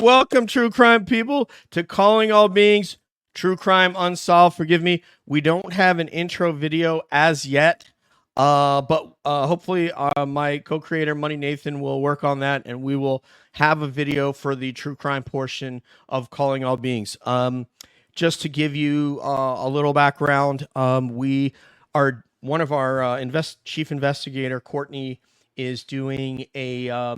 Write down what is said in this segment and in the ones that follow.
Welcome, true crime people, to Calling All Beings, True Crime Unsolved. Forgive me, we don't have an intro video as yet, but hopefully my co-creator, Money Nathan, will work on that, and we will have a video for the true crime portion of Calling All Beings. Just to give you a little background, we are one of our chief investigator, Courtney, is doing a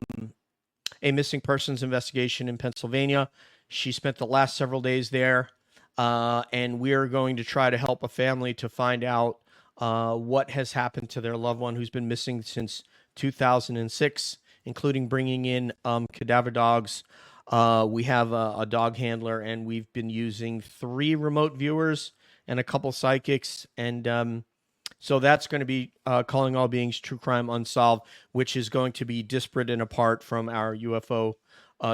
missing persons investigation in Pennsylvania. She spent the last several days there, and we are going to try to help a family to find out what has happened to their loved one who's been missing since 2006, including bringing in cadaver dogs. We have a dog handler, and we've been using 3 remote viewers and a couple psychics, and so that's going to be Calling All Beings True Crime Unsolved, which is going to be disparate and apart from our UFO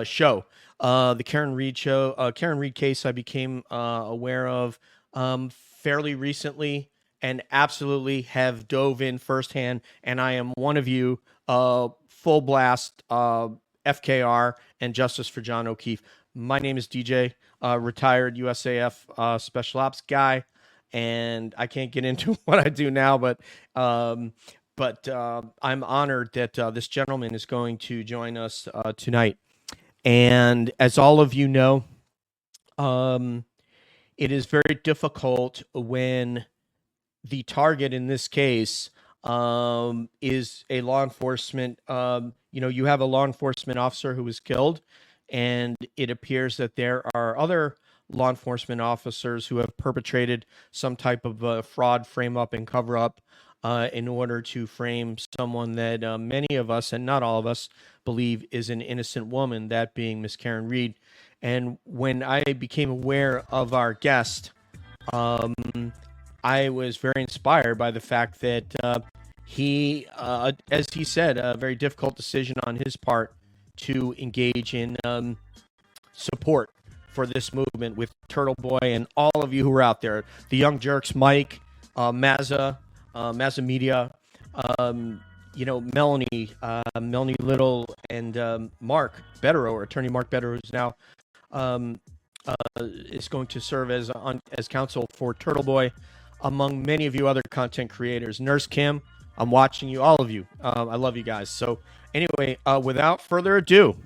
show. The Karenread show, Karenread case, I became aware of fairly recently, and absolutely have dove in firsthand. And I am one of you, full blast FKR and Justice for John O'Keefe. My name is DJ, retired USAF Special Ops guy. And I can't get into what I do now, but I'm honored that this gentleman is going to join us tonight. And as all of you know, it is very difficult when the target in this case is a law enforcement. You have a law enforcement officer who was killed, and it appears that there are other law enforcement officers who have perpetrated some type of fraud, frame up, and cover up in order to frame someone that many of us, and not all of us, believe is an innocent woman, that being Miss Karenread. And when I became aware of our guest, I was very inspired by the fact that he, as he said, a very difficult decision on his part to engage in support for this movement with Turtleboy and all of you who are out there, the Young Jerks, Mike, Mazza Media, Melanie Little, and Mark Betterow, Attorney Mark Betterow, who's now is going to serve as counsel for Turtleboy, among many of you other content creators. Nurse Kim, I'm watching you, all of you. I love you guys. So anyway, without further ado,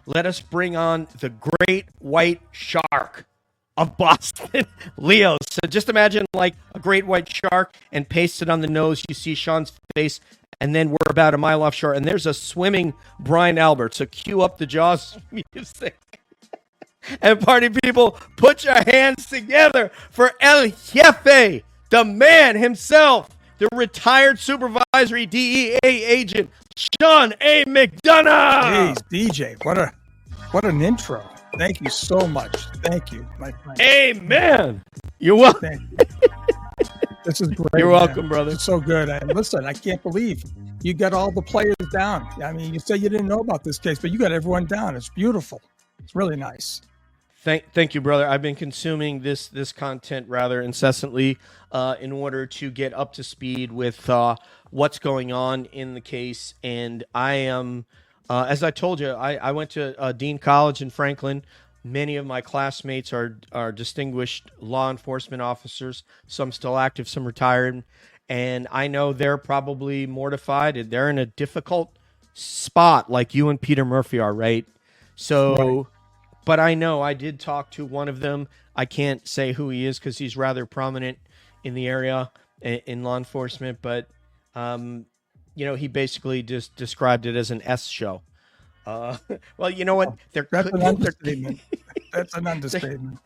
let us bring on the great white shark of Boston, Leo. So just imagine like a great white shark, and pasted on the nose, you see Sean's face, and then we're about a mile offshore, and there's a swimming Brian Albert. So cue up the Jaws music. And party people, put your hands together for El Jefe, the man himself, the retired supervisory DEA agent, Sean A. McDonough. Jeez, DJ, what an intro. Thank you so much. Thank you, my friend. Amen. You're welcome. This is great. You're welcome, brother. It's so good. And listen, I can't believe you got all the players down. I mean, you said you didn't know about this case, but you got everyone down. It's beautiful. It's really nice. Thank you, brother. I've been consuming this content rather incessantly in order to get up to speed with what's going on in the case. And I am, as I told you, I went to Dean College in Franklin. Many of my classmates are distinguished law enforcement officers, some still active, some retired. And I know they're probably mortified. They're in a difficult spot like you and Peter Murphy are, right? So... Right. But I know I did talk to one of them. I can't say who he is because he's rather prominent in the area in law enforcement. But, he basically just described it as an S show. Well, you know what? That's an understatement. That's an understatement.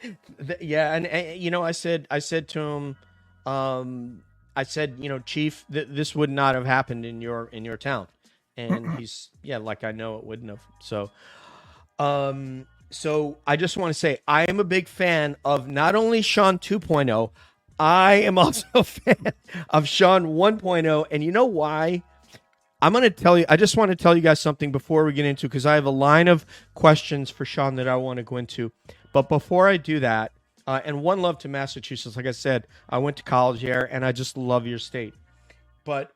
Yeah. And I said to him, Chief, this would not have happened in your town. And he's, like I know it wouldn't have. So I just want to say I am a big fan of not only Sean 2.0, I am also a fan of Sean 1.0. And you know why? I'm going to tell you, I just want to tell you guys something before we get into, because I have a line of questions for Sean that I want to go into. But before I do that, and one love to Massachusetts, like I said, I went to college there and I just love your state. But,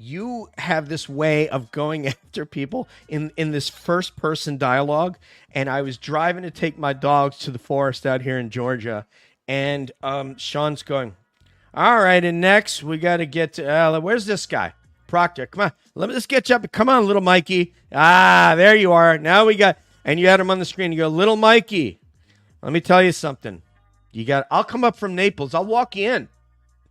you have this way of going after people in this first person dialogue. And I was driving to take my dogs to the forest out here in Georgia, and Sean's going, all right, and next we got to get to, where's this guy? Proctor, come on, let's get you up. Come on, little Mikey. Ah, there you are. Now we got, and you had him on the screen. You go, little Mikey, let me tell you something. I'll come up from Naples. I'll walk you in.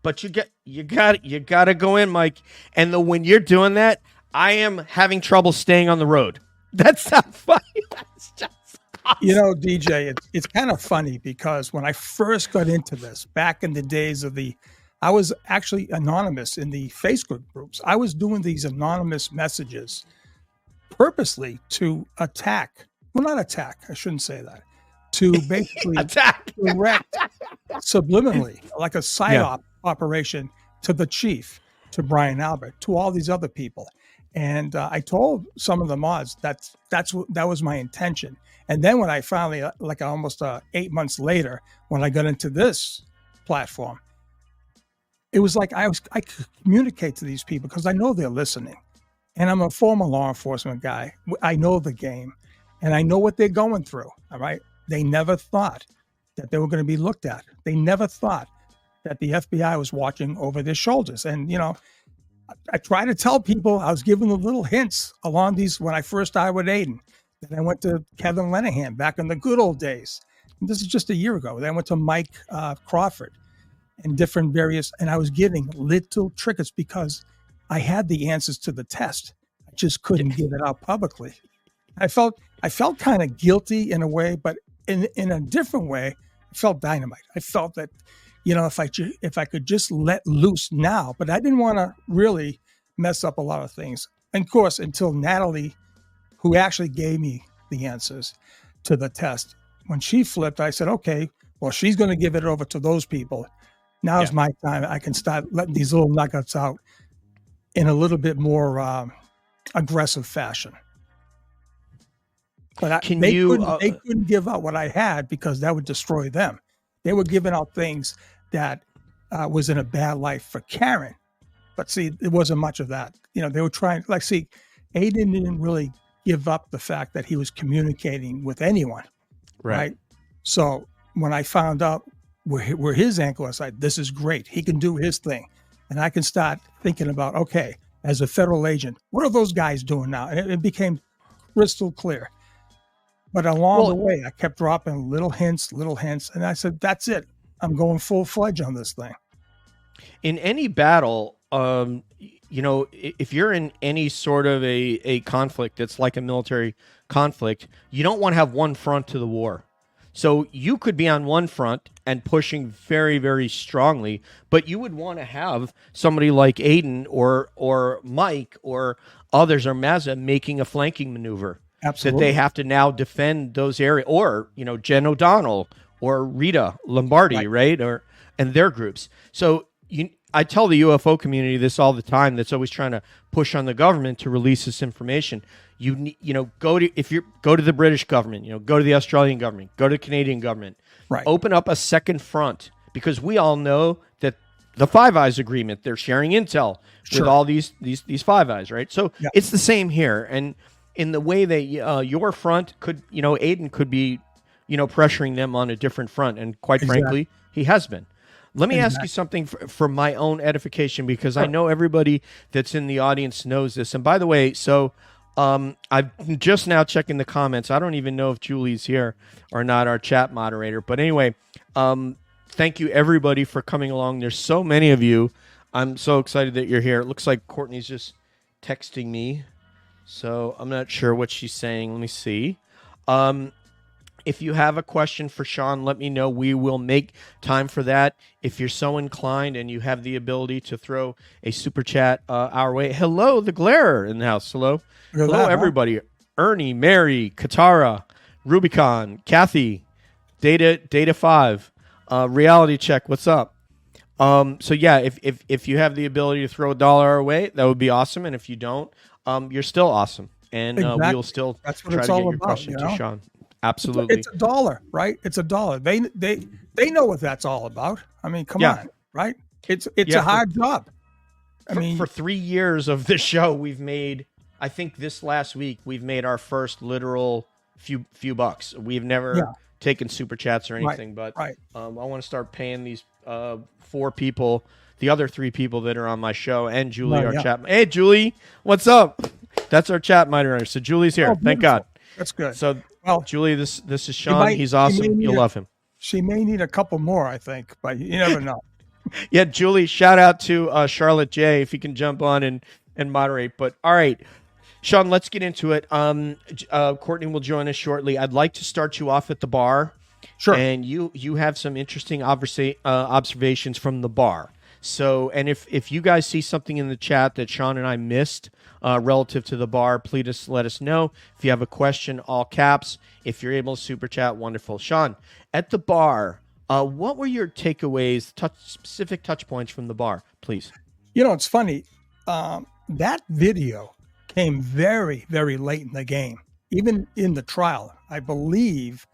But you got to go in, Mike. And when you're doing that, I am having trouble staying on the road. That's not funny. That's just awesome. You know, DJ, it's kind of funny because when I first got into this, back in the days of I was actually anonymous in the Facebook groups. I was doing these anonymous messages purposely to attack. Well, not attack. I shouldn't say that. To basically attack, direct subliminally, like a psyop operation to the chief, to Brian Albert, to all these other people. And I told some of the mods that was my intention. And then when I finally, like almost 8 months later, when I got into this platform, it was like I could communicate to these people because I know they're listening. And I'm a former law enforcement guy. I know the game, and I know what they're going through. All right. They never thought that they were going to be looked at. They never thought that the FBI was watching over their shoulders. And, you know, I try to tell people, I was giving them little hints along these, when I first started with Aiden. Then I went to Kevin Lenahan back in the good old days. And this is just a year ago. Then I went to Mike Crawford and different various, and I was giving little triggers because I had the answers to the test. I just couldn't give it out publicly. I felt kind of guilty in a way, but in a different way, I felt dynamite. I felt that, you know, if I could just let loose now, but I didn't want to really mess up a lot of things. And of course, until Natalie, who actually gave me the answers to the test, when she flipped, I said, okay, well, she's going to give it over to those people. Now is my time. I can start letting these little nuggets out in a little bit more aggressive fashion. But they couldn't give out what I had because that would destroy them. They were giving out things that was in a bad light for Karen. But see, it wasn't much of that. You know, they were trying, like, see, Aiden didn't really give up the fact that he was communicating with anyone. Right? So when I found out where his ankle was, like, this is great. He can do his thing. And I can start thinking about, okay, as a federal agent, what are those guys doing now? And it became crystal clear. But along the way, I kept dropping little hints, and I said, that's it. I'm going full-fledged on this thing. In any battle, you know, if you're in any sort of a conflict that's like a military conflict, you don't want to have one front to the war. So you could be on one front and pushing very, very strongly, but you would want to have somebody like Aiden or Mike or others or Mazza making a flanking maneuver. Absolutely. That they have to now defend those areas, or, you know, Jen O'Donnell or Rita Lombardi, right? And their groups. So I tell the UFO community this all the time. That's always trying to push on the government to release this information. Go to the British government. Go to the Australian government. Go to the Canadian government. Right. Open up a second front, because we all know that the Five Eyes agreement. They're sharing intel with all these Five Eyes, right? So it's the same here, and in the way that your front could, Aiden could be, pressuring them on a different front. And quite frankly, he has been. Let me ask you something for my own edification, because I know everybody that's in the audience knows this. And by the way, so I'm just now checking the comments. I don't even know if Julie's here or not, our chat moderator. But anyway, thank you, everybody, for coming along. There's so many of you. I'm so excited that you're here. It looks like Courtney's just texting me, so I'm not sure what she's saying. Let me see. If you have a question for Sean, let me know. We will make time for that. If you're so inclined and you have the ability to throw a super chat our way. Hello, the Glarer in the house. Hello. Hello, everybody. Ernie, Mary, Katara, Rubicon, Kathy, Data 5, Reality Check. What's up? So yeah, if you have the ability to throw $1 our way, that would be awesome. And if you don't, you're still awesome. And we will still try to get your question to Sean. Absolutely. It's $1, right? It's $1. They know what that's all about. I mean, come on, right? It's a hard job. I mean, for 3 years of the show, we've made, I think this last week, we've made our first literal few bucks. We've never taken super chats or anything, but I want to start paying these 4 people, the other 3 people that are on my show, and Julie, our chat. Hey, Julie, what's up? That's our chat moderator. So Julie's here. Thank God. That's good. So, Julie, this is Sean. He's awesome. You'll love him. She may need a couple more, I think, but you never know. Yeah, Julie, shout out to Charlotte J. if he can jump on and moderate. But all right, Sean, let's get into it. Courtney will join us shortly. I'd like to start you off at the bar. Sure. And you have some interesting observations from the bar. So, and if you guys see something in the chat that Sean and I missed relative to the bar, please let us know. If you have a question, all caps. If you're able to super chat, wonderful. Sean, at the bar, what were your takeaways, specific touch points from the bar, please? You know, it's funny. That video came very, very late in the game. Even in the trial, I believe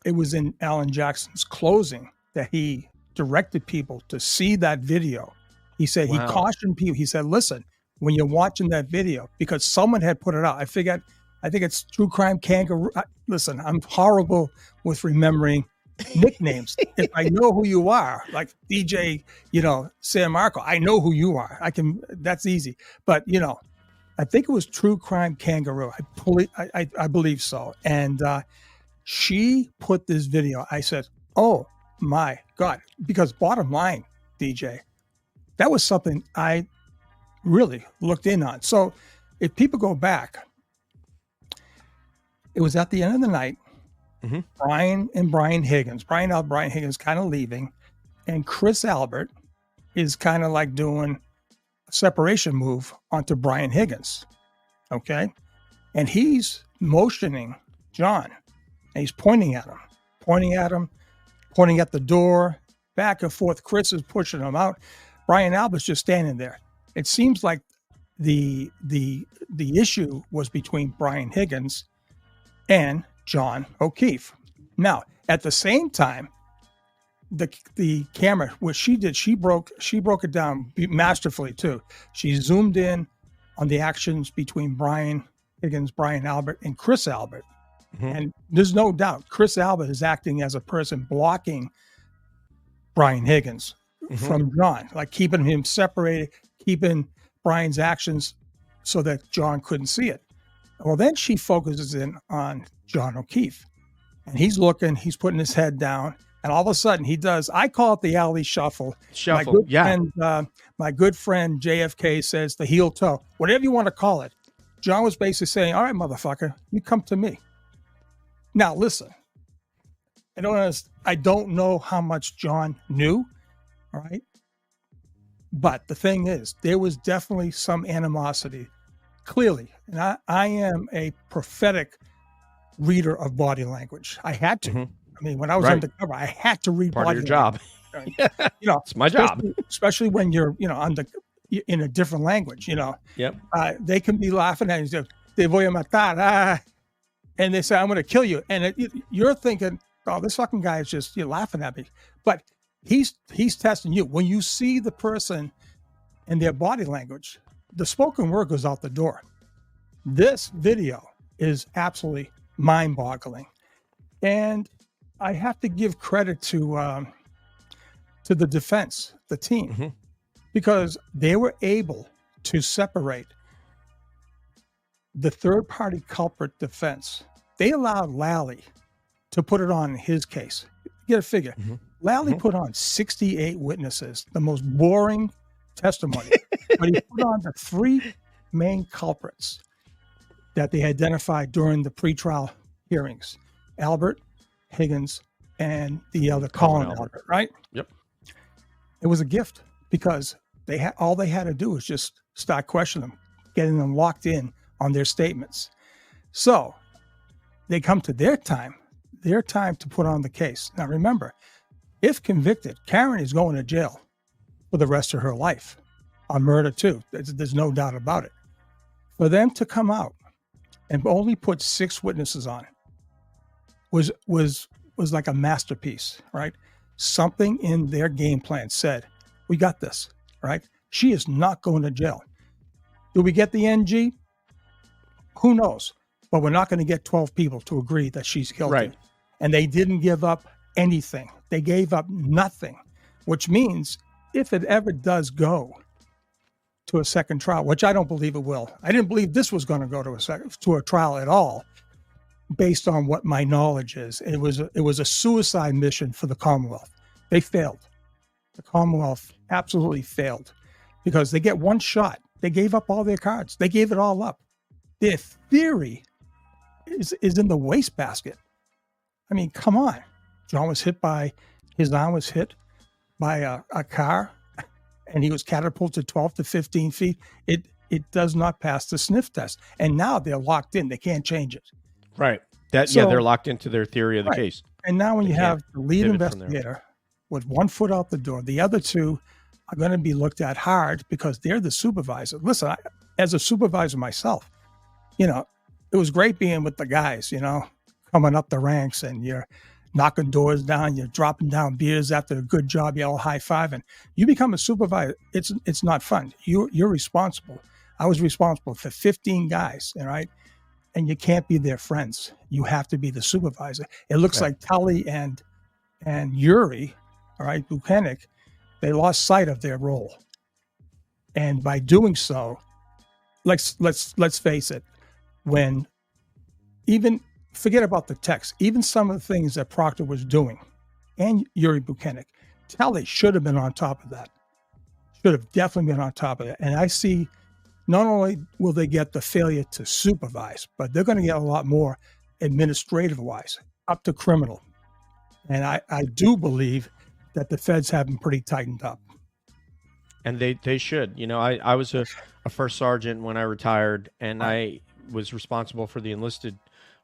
it was in Alan Jackson's closing that he directed people to see that video. He said, he cautioned people. He said, listen, when you're watching that video, because someone had put it out. I think it's True Crime Kangaroo. Listen, I'm horrible with remembering nicknames. If I know who you are, like DJ, San Marco, I know who you are. That's easy. But, I think it was True Crime Kangaroo. I believe so. And she put this video. I said, oh my God, because bottom line, DJ, that was something I really looked in on. So if people go back, it was at the end of the night. Mm-hmm. Brian Higgins kind of leaving, and Chris Albert is kind of like doing a separation move onto Brian Higgins. Okay. And he's motioning John, and he's pointing at him, pointing at the door, back and forth. Chris is pushing him out. Brian Albert's just standing there. It seems like the issue was between Brian Higgins and John O'Keefe. Now, at the same time, the camera, what she did, she broke it down masterfully too. She zoomed in on the actions between Brian Higgins, Brian Albert, and Chris Albert. Mm-hmm. And there's no doubt Chris Albert is acting as a person blocking Brian Higgins from John, like keeping him separated, keeping Brian's actions so that John couldn't see it. Well, then she focuses in on John O'Keefe, and he's putting his head down, and all of a sudden he does, I call it the alley shuffle. My good friend JFK says the heel toe, whatever you want to call it. John was basically saying, all right, motherfucker, you come to me. Now, listen, I don't know how much John knew, all right? But the thing is, there was definitely some animosity, clearly. And I am a prophetic reader of body language. I had to. Mm-hmm. I mean, when I was undercover, I had to read part of your job. It's my job. Especially when you're, in a different language, Yep. They can be laughing at you. Te voy a matar. And they say, I'm going to kill you. And you're thinking, oh, this fucking guy is just laughing at me. But he's testing you. When you see the person and their body language, the spoken word goes out the door. This video is absolutely mind-boggling. And I have to give credit to the defense, the team, because they were able to separate the third-party culprit defense. They allowed Lally to put it on in his case. Get a figure. Lally put on 68 witnesses, the most boring testimony. But he put on the 3 main culprits that they identified during the pretrial hearings: Albert, Higgins, and the other Colin Albert, right? Yep. It was a gift because all they had to do was just start questioning them, getting them locked in on their statements. So they come to their time to put on the case. Now remember, if convicted, Karen is going to jail for the rest of her life on murder too. There's no doubt about it. For them to come out and only put 6 witnesses on was like a masterpiece, right? Something in their game plan said, we got this, right? She is not going to jail. Do we get the NG? Who knows? But we're not going to get 12 people to agree that she's guilty. Right. And they didn't give up anything. They gave up nothing, which means if it ever does go to a second trial, which I don't believe it will. I didn't believe this was going to go to a trial at all, based on what my knowledge is. It was a suicide mission for the Commonwealth. They failed. The Commonwealth absolutely failed because they get one shot. They gave up all their cards. They gave it all up. Their theory is in the wastebasket. I mean, come on. His arm was hit by a car, and he was catapulted 12 to 15 feet. It does not pass the sniff test. And now they're locked in. They can't change it. Right. They're locked into their theory of the case. And now when you have the lead investigator with one foot out the door, the other two are going to be looked at hard because they're the supervisor. Listen, as a supervisor myself, it was great being with the guys, coming up the ranks, and you're knocking doors down, you're dropping down beers after a good job, you're all high-fiving. You become a supervisor, it's not fun. You're responsible. I was responsible for 15 guys, all right? And you can't be their friends. You have to be the supervisor. It looks like Tully and Yuri, all right, Bukhenik, they lost sight of their role. And by doing so, let's face it, when even forget about the text, even some of the things that Proctor was doing and Yuri Bukhenik, Tully should have been on top of that. Should have definitely been on top of it. And I see not only will they get the failure to supervise, but they're going to get a lot more administrative-wise, up to criminal. And I do believe that the feds have them pretty tightened up. And they should. I was a first sergeant when I retired, and I was responsible for the enlisted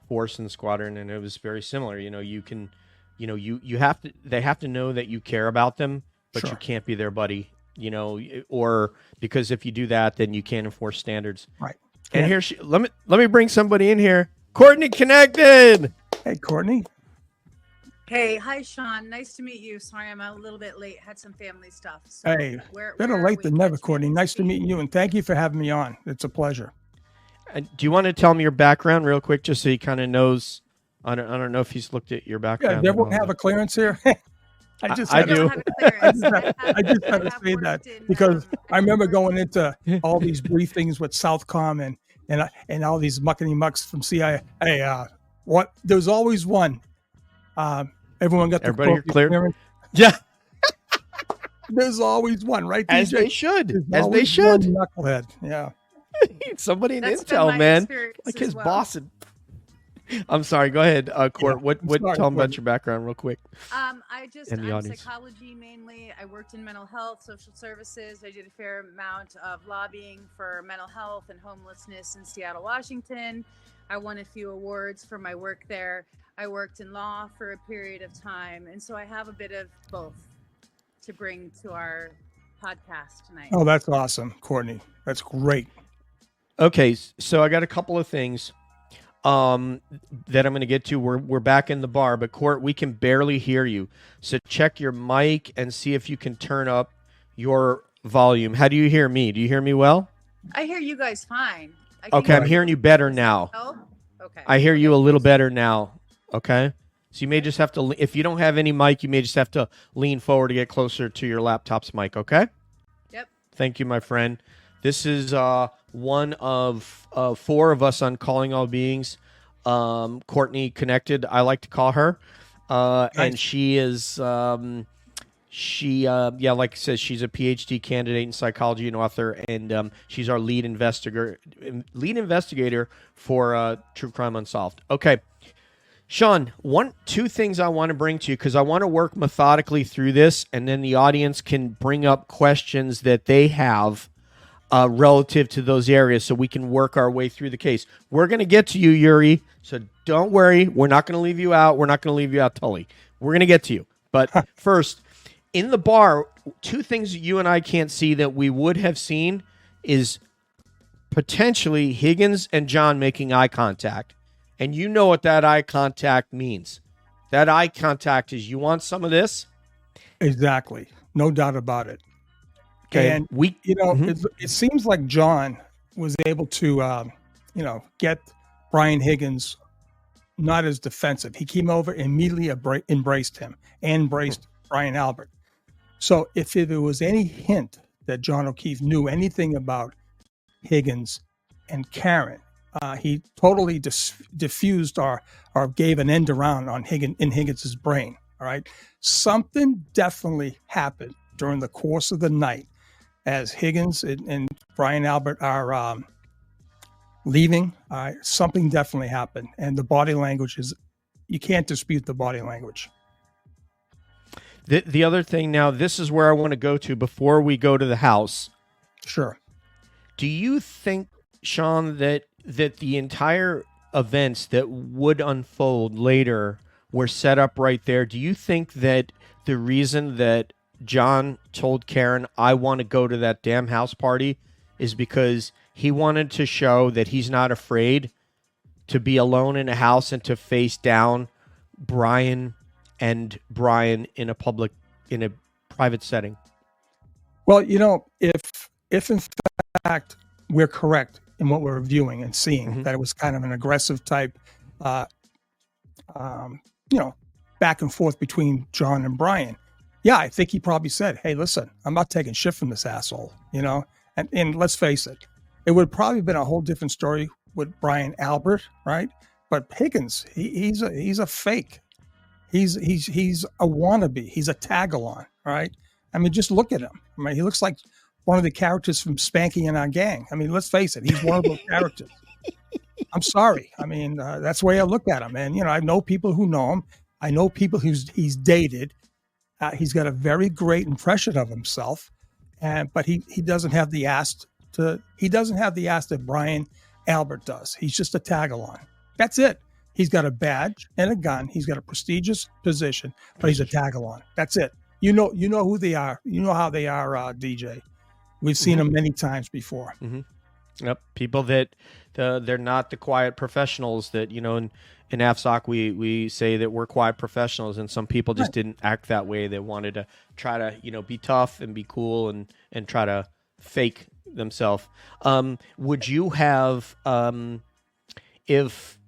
force in the squadron, and it was very similar. You can, you have to. They have to know that you care about them, but you can't be their buddy. Or because if you do that, then you can't enforce standards. Right. And here, let me bring somebody in here. Courtney connected. Hey, Courtney. Hey, hi, Sean. Nice to meet you. Sorry, I'm a little bit late. Had some family stuff. So Hey, better late than never, Courtney. Nice to meet you, and thank you for having me on. It's a pleasure. Do you want to tell me your background real quick, just so he kind of knows? I don't know if he's looked at your background. Yeah, everyone have a clearance here. I do. I just had to say that because I remember going into all these briefings with Southcom and all these muckety mucks from CIA. Hey, there's always one. Everyone got everybody cleared. Clearance. Yeah. There's always one, right? As DJ? they should. There's As they should. one knucklehead. Yeah. Somebody in Intel, man. Like his boss. I'm sorry. Go ahead, Court. What? Tell them about your background real quick. I'm psychology mainly. I worked in mental health, social services. I did a fair amount of lobbying for mental health and homelessness in Seattle, Washington. I won a few awards for my work there. I worked in law for a period of time, and so I have a bit of both to bring to our podcast tonight. Oh, that's awesome, Courtney. That's great. Okay, so I got a couple of things that I'm going to get to. We're back in the bar, but Court, we can barely hear you. So check your mic and see if you can turn up your volume. How do you hear me? Do you hear me well? I hear you guys fine. Okay, I'm hearing you better now. Oh, okay. I hear you a little better now. Okay. So you may just have to, if you don't have any mic, you may just have to lean forward to get closer to your laptop's mic. Okay. Yep. Thank you, my friend. This is one of four of us on Calling All Beings. Courtney connected, I like to call her. Nice. And she is, like I said, she's a PhD candidate in psychology and author, and she's our lead investigator for True Crime Unsolved. Okay. Sean, two things I want to bring to you because I want to work methodically through this, and then the audience can bring up questions that they have relative to those areas so we can work our way through the case. We're going to get to you, Yuri, so don't worry. We're not going to leave you out. We're not going to leave you out, Tully. We're going to get to you. But first, in the bar, two things that you and I can't see that we would have seen is potentially Higgins and John making eye contact. And you know what that eye contact means. That eye contact is, you want some of this? Exactly. No doubt about it. Okay. And it seems like John was able to, get Brian Higgins not as defensive. He came over, immediately embraced him and embraced Brian Albert. So if there was any hint that John O'Keefe knew anything about Higgins and Karen, he totally diffused or gave an end around on Higgins's brain. All right. Something definitely happened during the course of the night as Higgins and Brian Albert are leaving. All right. Something definitely happened. And the body language you can't dispute the body language. The other thing now, this is where I want to go to before we go to the house. Sure. Do you think, Sean, that the entire events that would unfold later were set up right there? Do you think that the reason that John told Karen, I want to go to that damn house party, is because he wanted to show that he's not afraid to be alone in a house and to face down Brian and Brian in a private setting? Well, if in fact we're correct in what we're viewing and seeing, that it was kind of an aggressive type, back and forth between John and Brian. Yeah, I think he probably said, hey, listen, I'm not taking shit from this asshole, and let's face it, it would probably been a whole different story with Brian Albert, right? But Higgins, he's a fake. He's a wannabe. He's a tag-along, right? I mean, just look at him. I mean, he looks like one of the characters from Spanky and Our Gang. I mean, let's face it, he's one of those characters. I'm sorry. I mean, that's the way I look at him. And, I know people who know him. I know people he's dated. He's got a very great impression of himself, but he doesn't have the ass that Brian Albert does. He's just a tag-along. That's it. He's got a badge and a gun. He's got a prestigious position, but he's a tag-along. That's it. You know who they are. You know how they are, DJ. We've seen them many times before. Yep, people that they're not the quiet professionals that in AFSOC we say that we're quiet professionals, and some people just didn't act that way. They wanted to try to be tough and be cool and try to fake themselves. Would you have if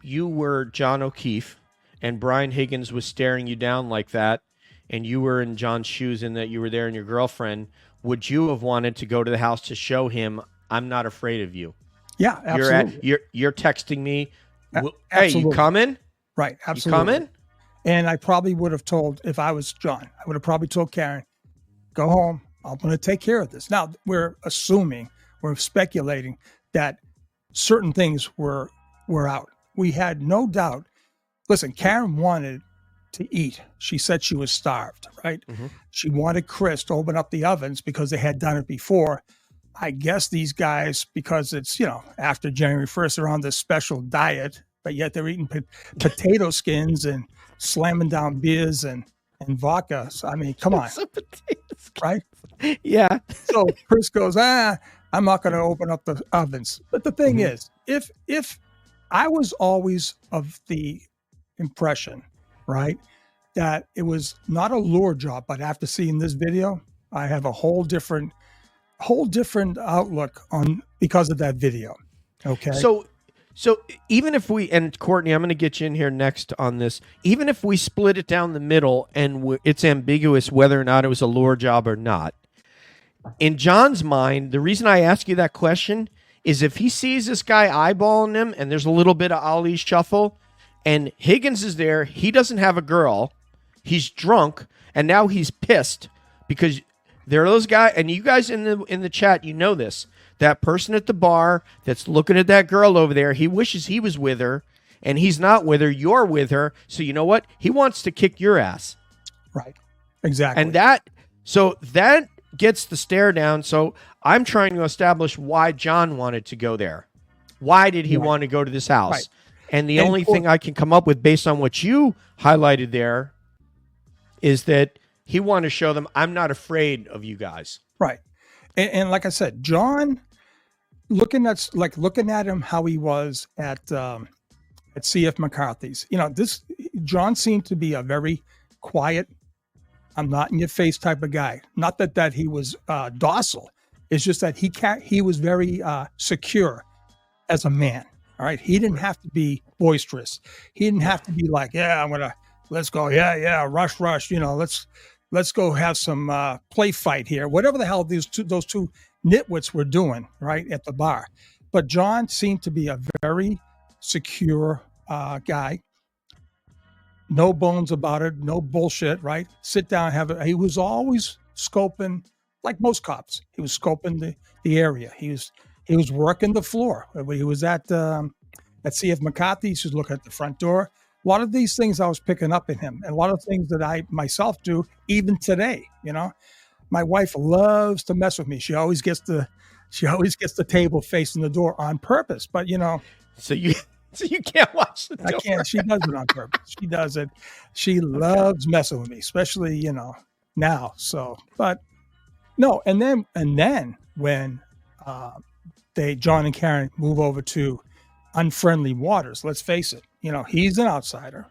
you were John O'Keefe and Brian Higgins was staring you down like that, and you were in John's shoes and that you were there and your girlfriend, would you have wanted to go to the house to show him, I'm not afraid of you? Yeah, absolutely. You're texting me, hey, absolutely. you coming? Right, absolutely. You coming? And I probably would have told, if I was John, I would have probably told Karen, go home. I'm going to take care of this. Now, we're speculating that certain things were out. We had no doubt. Listen, Karen wanted to eat. She said she was starved, right? She wanted Chris to open up the ovens because they had done it before. I guess these guys, because it's, after January 1st, they're on this special diet, but yet they're eating potato skins and slamming down beers and vodka. So, I mean, come on. Right? Yeah. So Chris goes, I'm not going to open up the ovens. But the thing is, if I was always of the impression, right, that it was not a lure job, but after seeing this video, I have a whole different outlook on because of that video. Okay. So even if and Courtney, I'm going to get you in here next on this. Even if we split it down the middle and it's ambiguous whether or not it was a lure job or not, in John's mind, the reason I ask you that question is if he sees this guy eyeballing him and there's a little bit of Ali shuffle and Higgins is there, he doesn't have a girl, he's drunk, and now he's pissed because there are those guys, and you guys in the chat, you know this, that person at the bar that's looking at that girl over there, he wishes he was with her, and he's not with her, you're with her, so you know what? He wants to kick your ass. Right. Exactly. And that gets the stare down, so I'm trying to establish why John wanted to go there. Why did he want to go to this house? Right. And the only thing I can come up with based on what you highlighted there is that he wanted to show them, I'm not afraid of you guys. Right. And like I said, John, looking at him, how he was at CF McCarthy's, John seemed to be a very quiet I'm not in your face type of guy. Not that he was docile. It's just that he was very secure as a man. All right. He didn't have to be boisterous. He didn't have to be like, yeah, let's go. Yeah. Rush. Let's go have some play fight here. Whatever the hell those two nitwits were doing, right, at the bar. But John seemed to be a very secure guy. No bones about it. No bullshit, right? Sit down, he was always scoping, like most cops. He was scoping the area. He was working the floor. When he was at CF McCarthy, he should look at the front door. A lot of these things I was picking up in him, and a lot of things that I myself do even today. My wife loves to mess with me. She always gets the table facing the door on purpose. But so you can't watch the door. I can't. She does it on purpose. She does it. She loves messing with me, especially now. So, but no, and then when John and Karen move over to unfriendly waters, let's face it, he's an outsider.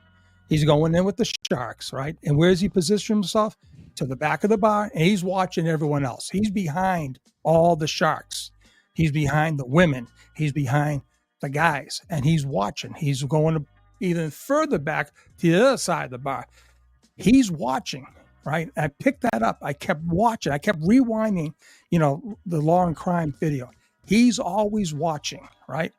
He's going in with the sharks, right? And where does he position himself? To the back of the bar, and he's watching everyone else. He's behind all the sharks. He's behind the women. He's behind the guys, and he's watching. He's going even further back to the other side of the bar. He's watching, right? I picked that up. I kept watching. I kept rewinding, the Law and Crime video. He's always watching, right?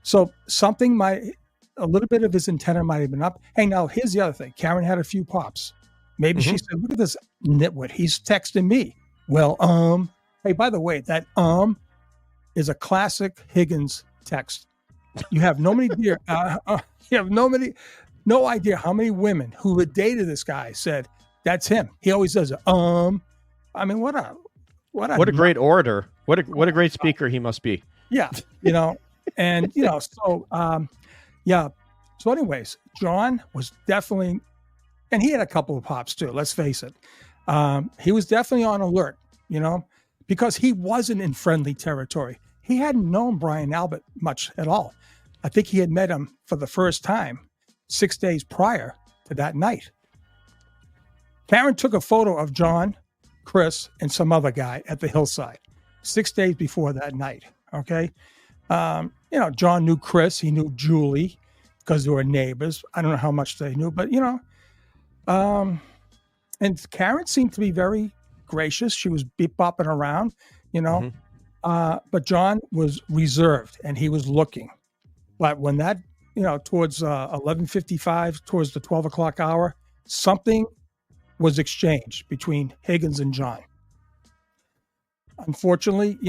So a little bit of his antenna might have been up. Hey, now here's the other thing. Karen had a few pops. Maybe she said, look at this nitwit. He's texting me. Well, hey, by the way, that is a classic Higgins text. You have no idea. You have no idea how many women who had dated this guy said that's him. He always does it. I mean, what a great orator. What a great speaker he must be. Yeah, and so yeah. So, anyways, John was definitely, and he had a couple of pops too. Let's face it. He was definitely on alert, because he wasn't in friendly territory. He hadn't known Brian Albert much at all. I think he had met him for the first time 6 days prior to that night. Karen took a photo of John, Chris, and some other guy at the hillside 6 days before that night. Okay. John knew Chris. He knew Julie because they were neighbors. I don't know how much they knew, but, and Karen seemed to be very gracious. She was bopping around, but John was reserved and he was looking. But when that, towards 11:55, towards the 12 o'clock hour, something was exchanged between Higgins and John. Unfortunately,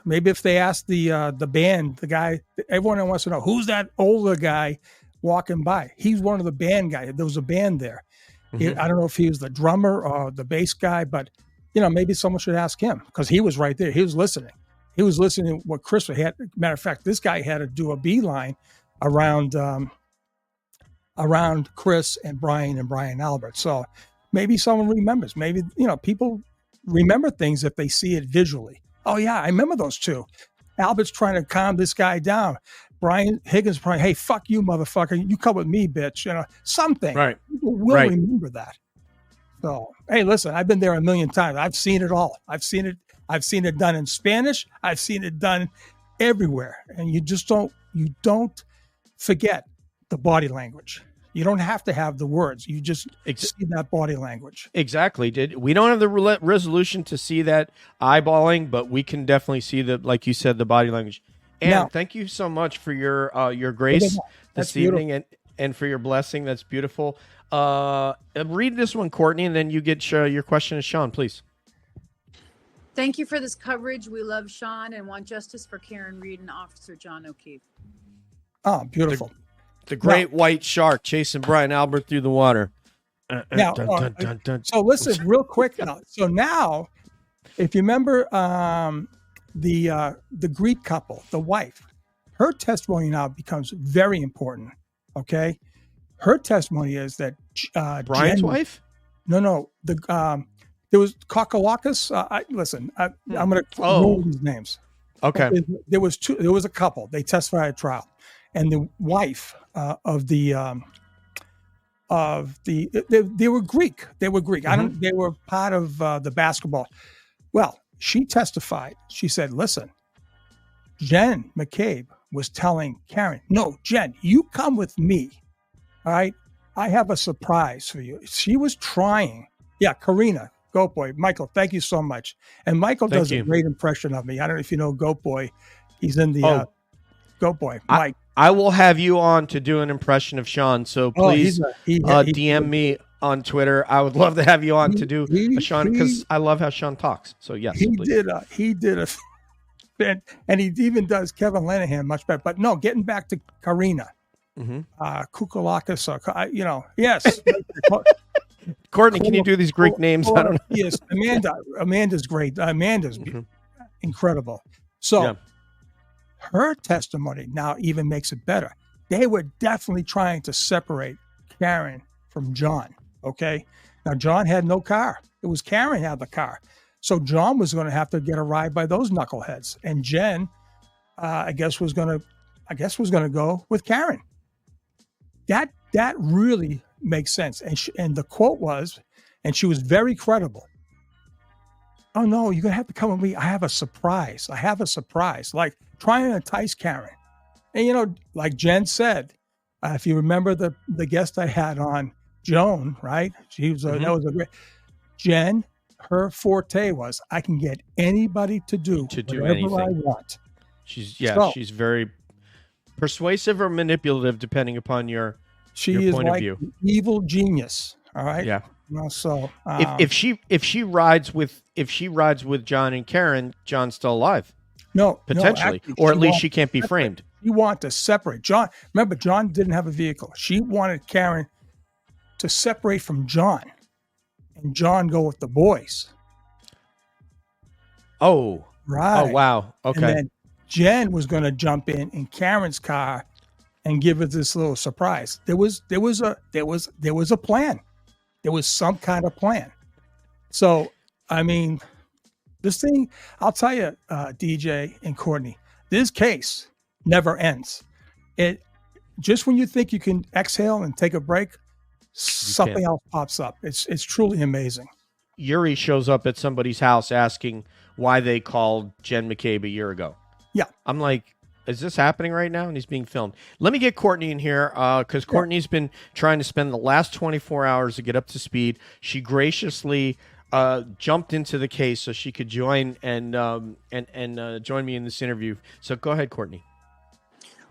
maybe if they asked the band, the guy, everyone wants to know, who's that older guy walking by? He's one of the band guys. There was a band there. I don't know if he was the drummer or the bass guy, but, maybe someone should ask him because he was right there. He was listening. He was listening to what Chris had. Matter of fact, this guy had to do a beeline around Chris and Brian Albert. So maybe someone remembers. Maybe, people remember things if they see it visually. Oh, yeah, I remember those two. Albert's trying to calm this guy down. Brian Higgins probably, hey, fuck you, motherfucker. You come with me, bitch. Something. Right. People will remember that. So, hey, listen, I've been there a million times. I've seen it all. I've seen it done in Spanish. I've seen it done everywhere. And you just don't forget the body language. You don't have to have the words. You just see that body language. Exactly. We don't have the resolution to see that eyeballing, but we can definitely see like you said, the body language. And now, thank you so much for your grace this evening and for your blessing. That's beautiful. Read this one, Courtney, and then you get your question to Sean, please. Thank you for this coverage. We love Sean and want justice for Karen Read and Officer John O'Keefe. Oh, beautiful. The great white shark chasing Brian Albert through the water. Now, so listen real quick now. So now, if you remember the Greek couple, the wife, her testimony now becomes very important. Okay, her testimony is that Brian's wife. No, there was Kokalakis. I'm going to know these names. Okay, there was two. There was a couple. They testified at trial, and the wife of the of they were Greek. They were Greek. They were part of the basketball. Well, she testified. She said, listen, Jen McCabe was telling Karen, no, Jen, you come with me. All right. I have a surprise for you. She was trying. Yeah, Karina, Goat Boy. Michael, thank you so much. And Michael does a great impression of me. I don't know if you know Goat Boy. He's in the Goat Boy. Mike. I will have you on to do an impression of Sean. So please DM me on Twitter. I would love to have you on to do a Sean, because I love how Sean talks. So yes, he did a and he even does Kevin Lanahan much better. But no, getting back to Karina. Kukulakis, yes. Courtney, can you do these Greek names? I don't know. Yes, Amanda's great. Amanda's incredible. So her testimony now even makes it better. They were definitely trying to separate Karen from John. Okay, now John had no car. It was Karen had the car, so John was going to have to get a ride by those knuckleheads, and Jen, I guess was going to go with Karen. That really makes sense. And the quote was, and she was very credible. Oh no, you're gonna have to come with me. I have a surprise. Like trying to entice Karen. And like Jen said, if you remember the guest I had on, Joan, right? She was that was a great Jen. Her forte was, I can get anybody to do whatever anything I want. She's very persuasive or manipulative, depending upon your point of view. Evil genius. All right. Yeah. So if she rides with John and Karen, John's still alive. No, potentially, actually, or at least she can't be framed. You want to separate John. Remember, John didn't have a vehicle. She wanted Karen to separate from John, and John go with the boys. Oh, right. Oh, wow. Okay. And then Jen was going to jump in Karen's car and give us this little surprise. There was a plan. There was some kind of plan. So, I mean, this thing, I'll tell you, DJ and Courtney, this case never ends. It just when you think you can exhale and take a break, something else pops up. It's truly amazing. Yuri shows up at somebody's house asking why they called Jen McCabe a year ago. Yeah. I'm like, is this happening right now? And he's being filmed. Let me get Courtney in here because Courtney's been trying to spend the last 24 hours to get up to speed. She graciously jumped into the case so she could join and join me in this interview. So go ahead, Courtney.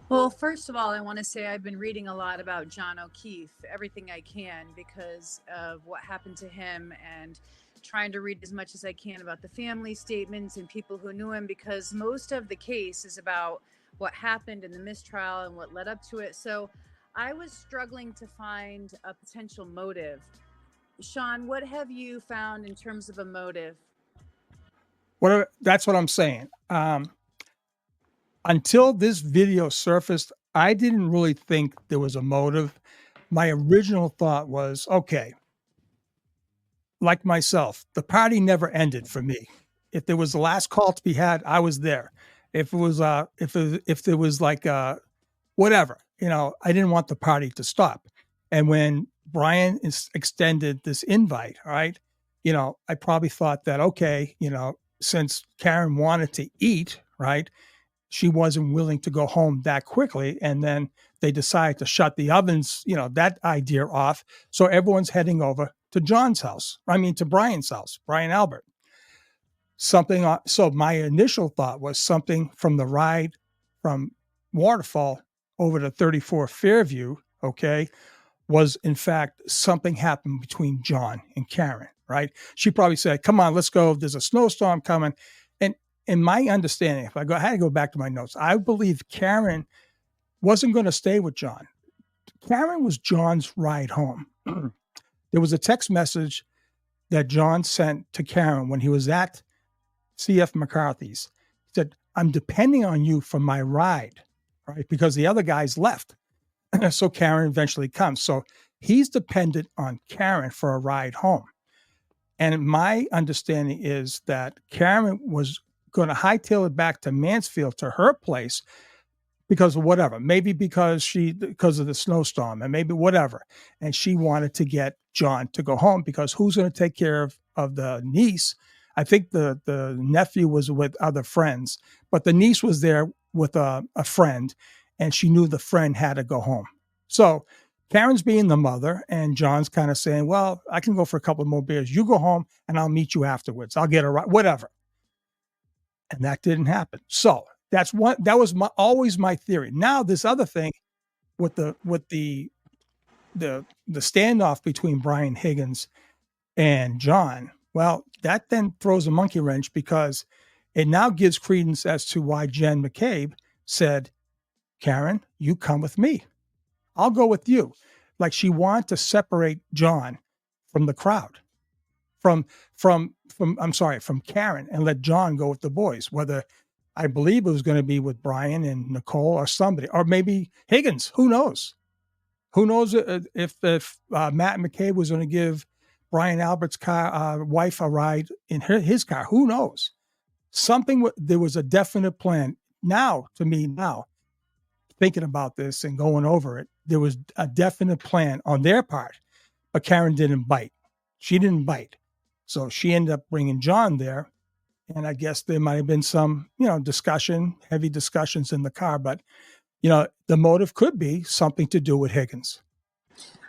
Well, first of all, I want to say I've been reading a lot about John O'Keefe, everything I can, because of what happened to him, and trying to read as much as I can about the family statements and people who knew him, because most of the case is about what happened in the mistrial and what led up to it. So I was struggling to find a potential motive. Sean, what have you found in terms of a motive? That's what I'm saying. Until this video surfaced, I didn't really think there was a motive. My original thought was, okay, like myself, the party never ended for me. If there was the last call to be had, I was there. If it was, if there was like whatever, I didn't want the party to stop. And when Brian extended this invite, all right, I probably thought that, okay, since Karen wanted to eat, right, she wasn't willing to go home that quickly. And then they decided to shut the ovens, that idea off. So everyone's heading over to to Brian's house, Brian Albert. So my initial thought was something from the ride from Waterfall over to 34 Fairview, okay, was in fact something happened between John and Karen, right? She probably said, come on, let's go. There's a snowstorm coming. And in my understanding, I had to go back to my notes, I believe Karen wasn't going to stay with John. Karen was John's ride home. There was a text message that John sent to Karen when he was at C.F. McCarthy's. He said, I'm depending on you for my ride, right? Because the other guys left. So Karen eventually comes. So he's dependent on Karen for a ride home. And my understanding is that Karen was going to hightail it back to Mansfield, to her place, because of whatever, maybe because of the snowstorm and maybe whatever. And she wanted to get John to go home because who's going to take care of the niece? I think the nephew was with other friends, but the niece was there with a friend, and she knew the friend had to go home. So Karen's being the mother, and John's kind of saying, well, I can go for a couple more beers. You go home, and I'll meet you afterwards. I'll get a ride, whatever. And that didn't happen. So that was always my theory. Now this other thing with the standoff between Brian Higgins and John, well, that then throws a monkey wrench because it now gives credence as to why Jen McCabe said, Karen, you come with me. I'll go with you. Like she wanted to separate John from the crowd, from Karen, and let John go with the boys, whether I believe it was going to be with Brian and Nicole or somebody, or maybe Higgins. Who knows? Who knows if Matt McCabe was going to give Brian Albert's wife a ride in his car? Who knows? There was a definite plan. Now, thinking about this and going over it, there was a definite plan on their part, but Karen didn't bite. She didn't bite. So she ended up bringing John there. And I guess there might have been some, heavy discussions in the car, but, the motive could be something to do with Higgins.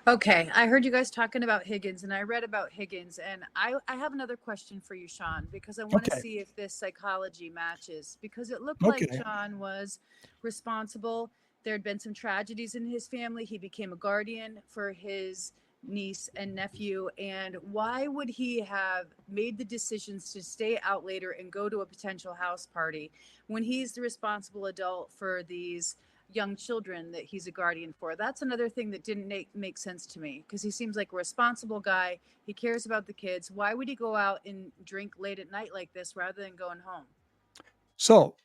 Okay, I heard you guys talking about Higgins, and I read about Higgins, and I have another question for you, Sean, because I want to see if this psychology matches, because it looked like John was responsible. There had been some tragedies in his family. He became a guardian for his niece and nephew, and why would he have made the decisions to stay out later and go to a potential house party when he's the responsible adult for these young children that he's a guardian for? That's another thing that didn't make sense to me, because he seems like a responsible guy. He cares about the kids. Why would he go out and drink late at night like this rather than going home? So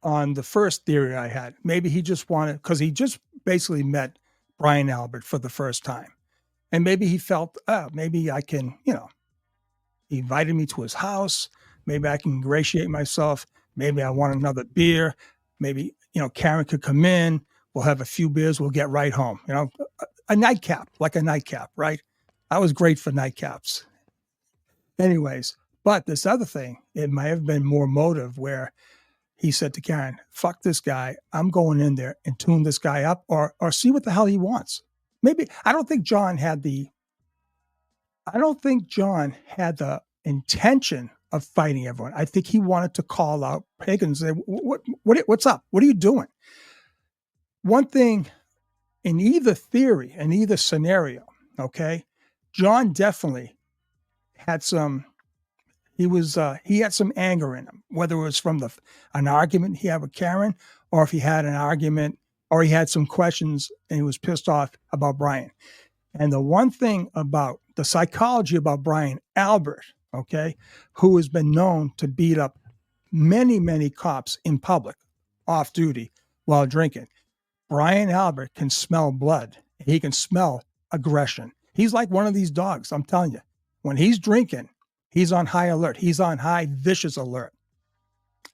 on the first theory I had, maybe he just wanted, because he just basically met Brian Albert for the first time. And maybe he felt, maybe I can, he invited me to his house. Maybe I can ingratiate myself. Maybe I want another beer. Maybe, Karen could come in. We'll have a few beers. We'll get right home. A nightcap, like a nightcap, right? I was great for nightcaps. Anyways, but this other thing, it might have been more motive where he said to Karen, fuck this guy. I'm going in there and tune this guy up or see what the hell he wants. Maybe, I don't think John had the intention of fighting everyone. I think he wanted to call out Higgins and say, what's up? What are you doing? One thing in either theory, in either scenario, okay, John definitely had he had some anger in him, whether it was from an argument he had with Karen, or if he had an argument, or he had some questions and he was pissed off about Brian. And the one thing about the psychology about Brian Albert, okay, who has been known to beat up many, many cops in public, off duty, while drinking. Brian Albert can smell blood. He can smell aggression. He's like one of these dogs, I'm telling you. When he's drinking, he's on high alert. He's on high vicious alert.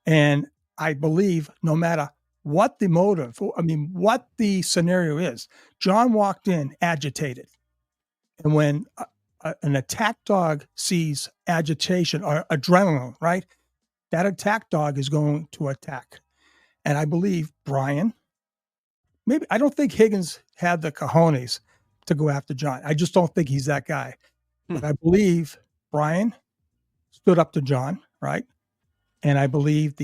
And I believe no matter what the motive, what the scenario is, John walked in agitated. And when an attack dog sees agitation or adrenaline, right? That attack dog is going to attack. And I believe Brian, I don't think Higgins had the cojones to go after John. I just don't think he's that guy. But I believe Brian stood up to John, right? And I believe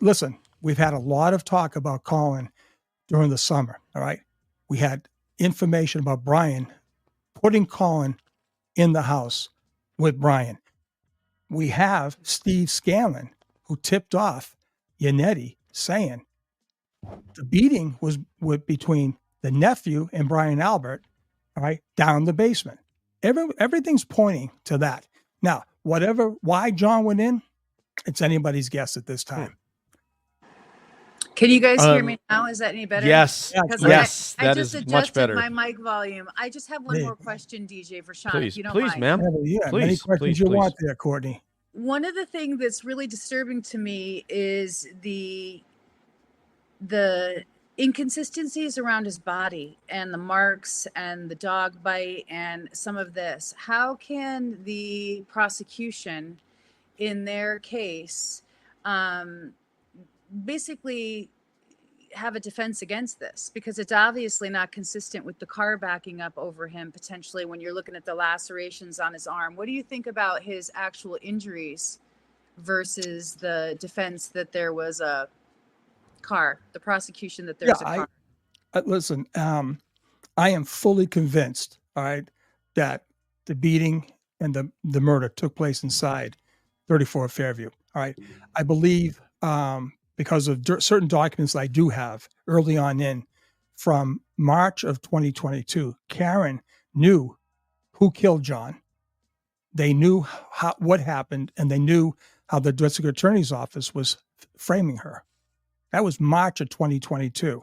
listen, we've had a lot of talk about Colin during the summer, all right? We had information about Brian putting Colin in the house with Brian. We have Steve Scanlon, who tipped off Yannetti, saying the beating was between the nephew and Brian Albert, all right, down the basement. Everything's pointing to that. Now, why John went in, it's anybody's guess at this time. Can you guys hear me now? Is that any better? Yes. Yes, I that just is adjusted much better. my mic volume. I just have one more question, DJ, for Sean, if you don't please, mind. ma'am. Yeah, Please, many questions please, you please. want there, Courtney. One of the things that's really disturbing to me is the inconsistencies around his body and the marks and the dog bite and some of this. How can the prosecution in their case basically have a defense against this? Because it's obviously not consistent with the car backing up over him potentially when you're looking at the lacerations on his arm. What do you think about his actual injuries versus the defense that there was a car, the prosecution that there's a car? Listen, I am fully convinced, all right, that the beating and the murder took place inside 34 Fairview. All right. I believe because of certain documents I do have early on in from March of 2022, Karen knew who killed John. They knew what happened, and they knew how the district attorney's office was framing her. That was March of 2022,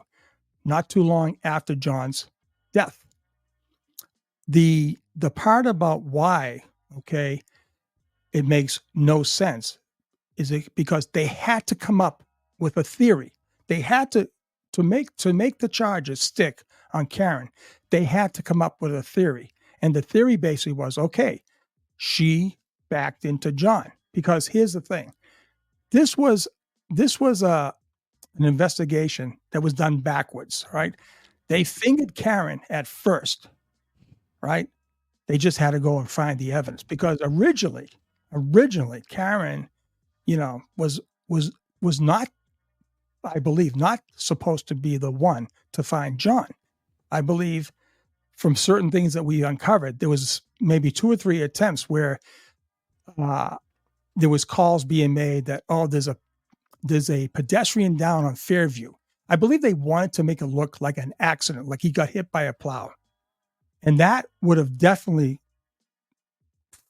not too long after John's death. The part about why, okay, it makes no sense is it because they had to come up with a theory. They had to make the charges stick on Karen. They had to come up with a theory, and the theory basically was, okay, she backed into John. Because here's the thing, this was an investigation that was done backwards, right? They fingered Karen at first, right? They just had to go and find the evidence because originally Karen, was not, I believe, not supposed to be the one to find John. I believe from certain things that we uncovered, there was maybe 2 or 3 attempts where there was calls being made that, there's a pedestrian down on Fairview. I believe they wanted to make it look like an accident, like he got hit by a plow. And that would have definitely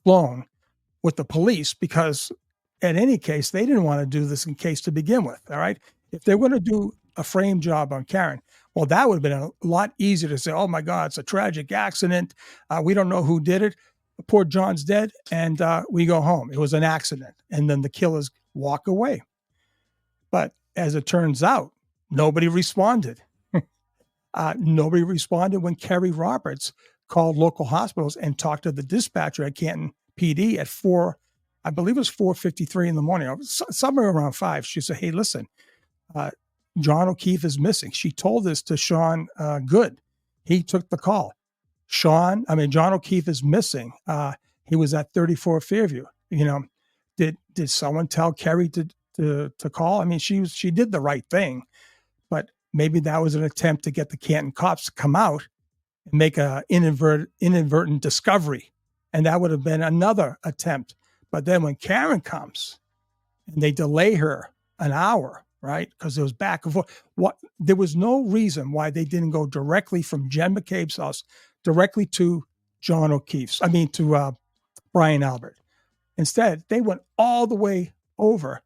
flown with the police because in any case, they didn't want to do this in case to begin with. All right. If they were going to do a frame job on Karen, well, that would have been a lot easier to say, oh my God, it's a tragic accident. We don't know who did it. Poor John's dead. And we go home. It was an accident. And then the killers walk away. But as it turns out, nobody responded. Nobody responded when Kerry Roberts called local hospitals and talked to the dispatcher at Canton PD at 4:53 in the morning, somewhere around 5. She said, hey, listen, John O'Keefe is missing. She told this to Sean Good. He took the call. John O'Keefe is missing. He was at 34 Fairview. Did someone tell Kerry to call? I mean, she did the right thing, but maybe that was an attempt to get the Canton cops to come out and make an inadvertent discovery. And that would have been another attempt. But then when Karen comes and they delay her an hour, right? Because it was back and forth. There was no reason why they didn't go directly from Jen McCabe's house directly to John O'Keefe's. To Brian Albert. Instead, they went all the way over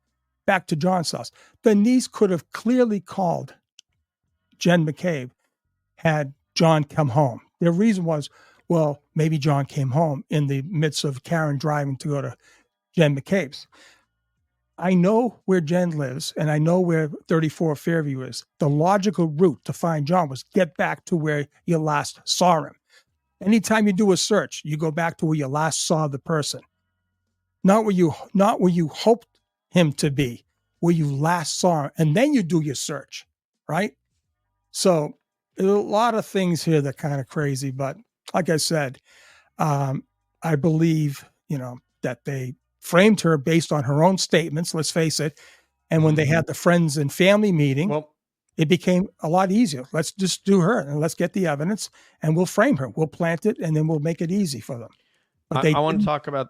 back to John's house. The niece could have clearly called Jen McCabe had John come home. Their reason was, well, maybe John came home in the midst of Karen driving to go to Jen McCabe's. I know where Jen lives, and I know where 34 Fairview is. The logical route to find John was get back to where you last saw him. Anytime you do a search, you go back to where you last saw the person. Not where you hoped him to be, where you last saw him, and then you do your search, right? So there's a lot of things here that are kind of crazy, but like I said, I believe, that they framed her based on her own statements, let's face it. And when they had the friends and family meeting, it became a lot easier. Let's just do her and let's get the evidence and we'll frame her. We'll plant it and then we'll make it easy for them. But I want to talk about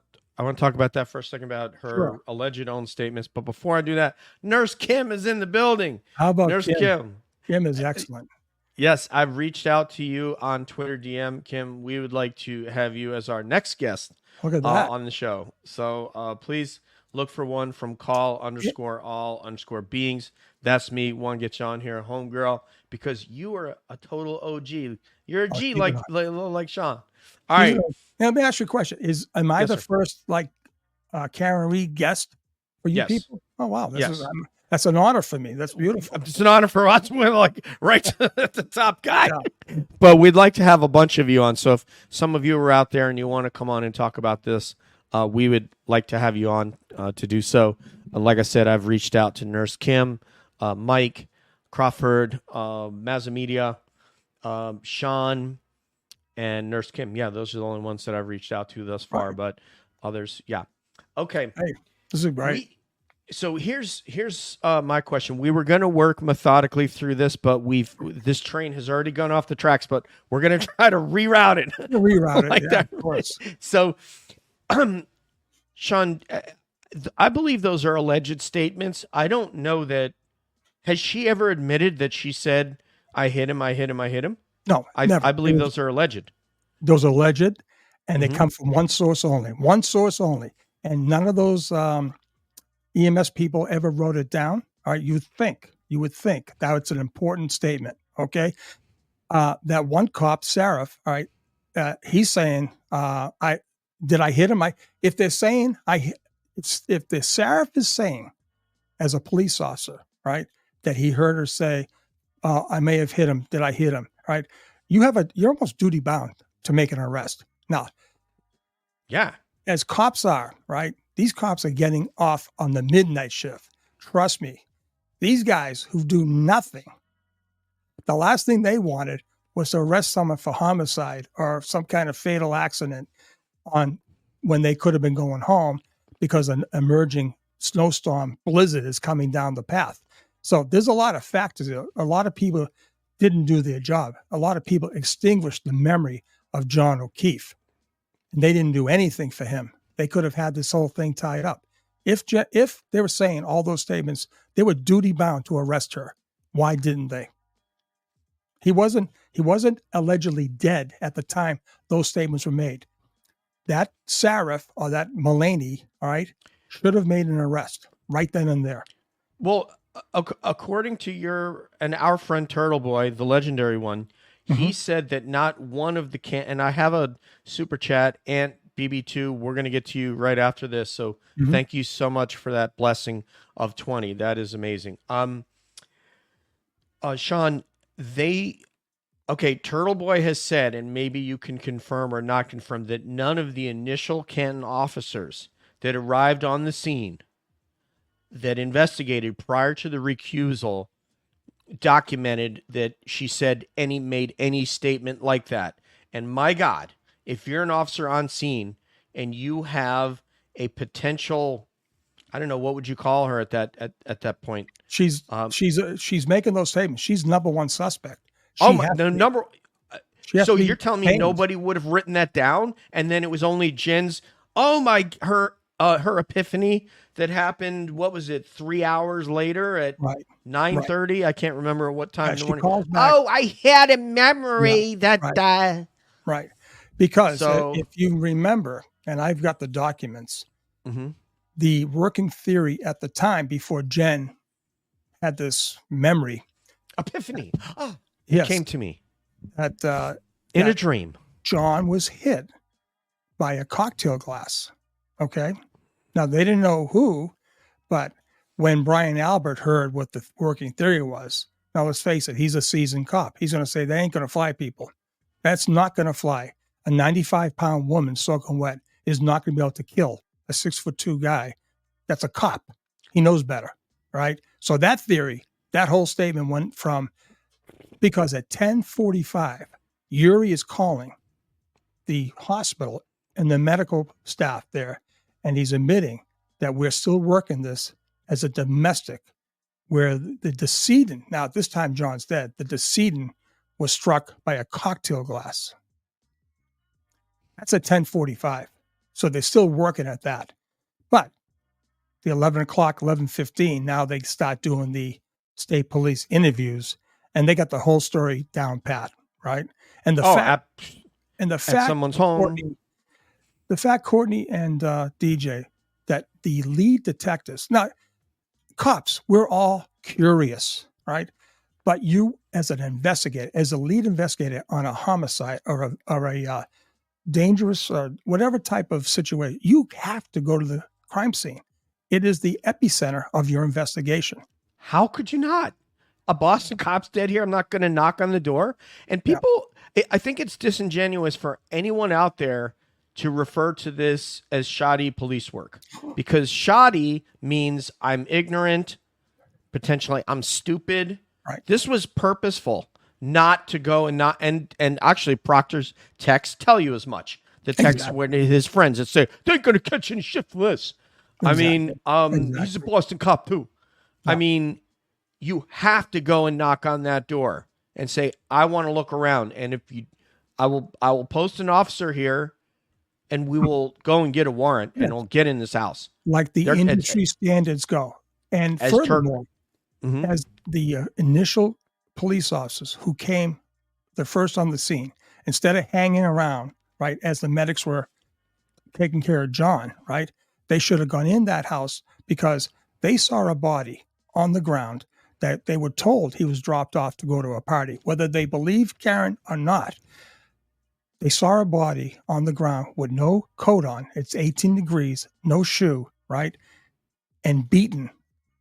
that for a second, about her alleged own statements. But before I do that, Nurse Kim is in the building. How about Nurse Kim? Kim is excellent. Yes, I've reached out to you on Twitter DM. Kim, we would like to have you as our next guest on the show. So please look for one from call_all_beings. That's me. Want to get you on here, homegirl, because you are a total OG. You're a G like Sean. All right. Now, let me ask you a question. Am I the first Karen Read guest for you people? Oh, wow. That's an honor for me. That's beautiful. It's an honor for us. We're like right to the top guy. Yeah. But we'd like to have a bunch of you on. So if some of you are out there and you want to come on and talk about this, we would like to have you on to do so. Like I said, I've reached out to Nurse Kim, Mike, Crawford, Mazamedia, Sean, and Nurse Kim. Yeah, those are the only ones that I've reached out to thus far. Right. But others, yeah. Okay. Hey, this is great. So here's my question. We were going to work methodically through this, but this train has already gone off the tracks. But we're going to try to reroute it. Reroute like it, that. Of course. So, Sean, I believe those are alleged statements. I don't know that. Has she ever admitted that she said, "I hit him, I hit him, I hit him"? No, never. I believe those are alleged. Those are alleged, and they come from one source only. One source only, and none of those EMS people ever wrote it down. All right, you would think that it's an important statement. Okay, that one cop, Sarif, all right, he's saying, "I hit him?" If they're saying if the Sarif is saying, as a police officer, right, that he heard her say, "I may have hit him. Did I hit him?" Right, you're almost duty bound to make an arrest now. Yeah, as cops are, right. These cops are getting off on the midnight shift. Trust me, these guys who do nothing, the last thing they wanted was to arrest someone for homicide or some kind of fatal accident when they could have been going home because an emerging snowstorm blizzard is coming down the path. So there's a lot of factors. A lot of people didn't do their job. A lot of people extinguished the memory of John O'Keefe, and they didn't do anything for him. They could have had this whole thing tied up. If they were saying all those statements, they were duty bound to arrest her. Why didn't they? He wasn't allegedly dead at the time those statements were made. That Sarif or that Mulaney, all right, should have made an arrest right then and there. Well, according to our friend Turtleboy, the legendary one, he said that not one of the and I have a super chat, and BB2, we're going to get to you right after this. So thank you so much for that blessing of 20. That is amazing. Sean, Turtleboy has said, and maybe you can confirm or not confirm, that none of the initial Canton officers that arrived on the scene that investigated prior to the recusal documented that she said made any statement like that. And my God, if you're an officer on scene and you have a potential, I don't know, what would you call her at that point? She's making those statements. She's number one suspect. So you're telling me nobody would have written that down, and then it was only Jen's her epiphany that happened. What was it? 3 hours later at 9:30. I can't remember what time in the morning. I had a memory that. Right. Because if you remember, and I've got the documents, the working theory at the time before Jen had this memory. Epiphany. Yes. It came to me. In a dream. John was hit by a cocktail glass. Okay. Now, they didn't know who, but when Brian Albert heard what the working theory was, now let's face it, he's a seasoned cop. He's going to say, they ain't going to fly, people. That's not going to fly. A 95-pound woman soaking wet is not going to be able to kill a 6'2" guy. That's a cop. He knows better, right? So that theory, that whole statement went from, because at 10:45, Yuri is calling the hospital and the medical staff there, and he's admitting that we're still working this as a domestic, where the decedent, now at this time John's dead, the decedent was struck by a cocktail glass. That's at 10:45. So they're still working at that. But the 11 o'clock, 11:15, now they start doing the state police interviews, and they got the whole story down pat, right? And the fact someone's home. The fact, Courtney and DJ, that the lead detectives, now cops, we're all curious, right? But you, as an investigator, as a lead investigator on a homicide or a dangerous or whatever type of situation, you have to go to the crime scene. It is the epicenter of your investigation. How could you not? A Boston cop's dead here. I'm not going to knock on the door. And people, I think it's disingenuous for anyone out there to refer to this as shoddy police work, because shoddy means I'm ignorant, potentially I'm stupid. Right. This was purposeful, not to go and not, and actually Proctor's texts tell you as much. The texts when his friends that say, they're going to catch any shit for this. Exactly. I mean, he's a Boston cop too. No. I mean, you have to go and knock on that door and say, I want to look around. And if you, I will post an officer here and we will go and get a warrant and we'll get in this house. Like the industry standards go. And furthermore, as the initial police officers who came the first on the scene, instead of hanging around, right, as the medics were taking care of John, right, they should have gone in that house because they saw a body on the ground that they were told he was dropped off to go to a party. Whether they believed Karen or not, they saw a body on the ground with no coat on. It's 18 degrees, no shoe, right, and beaten,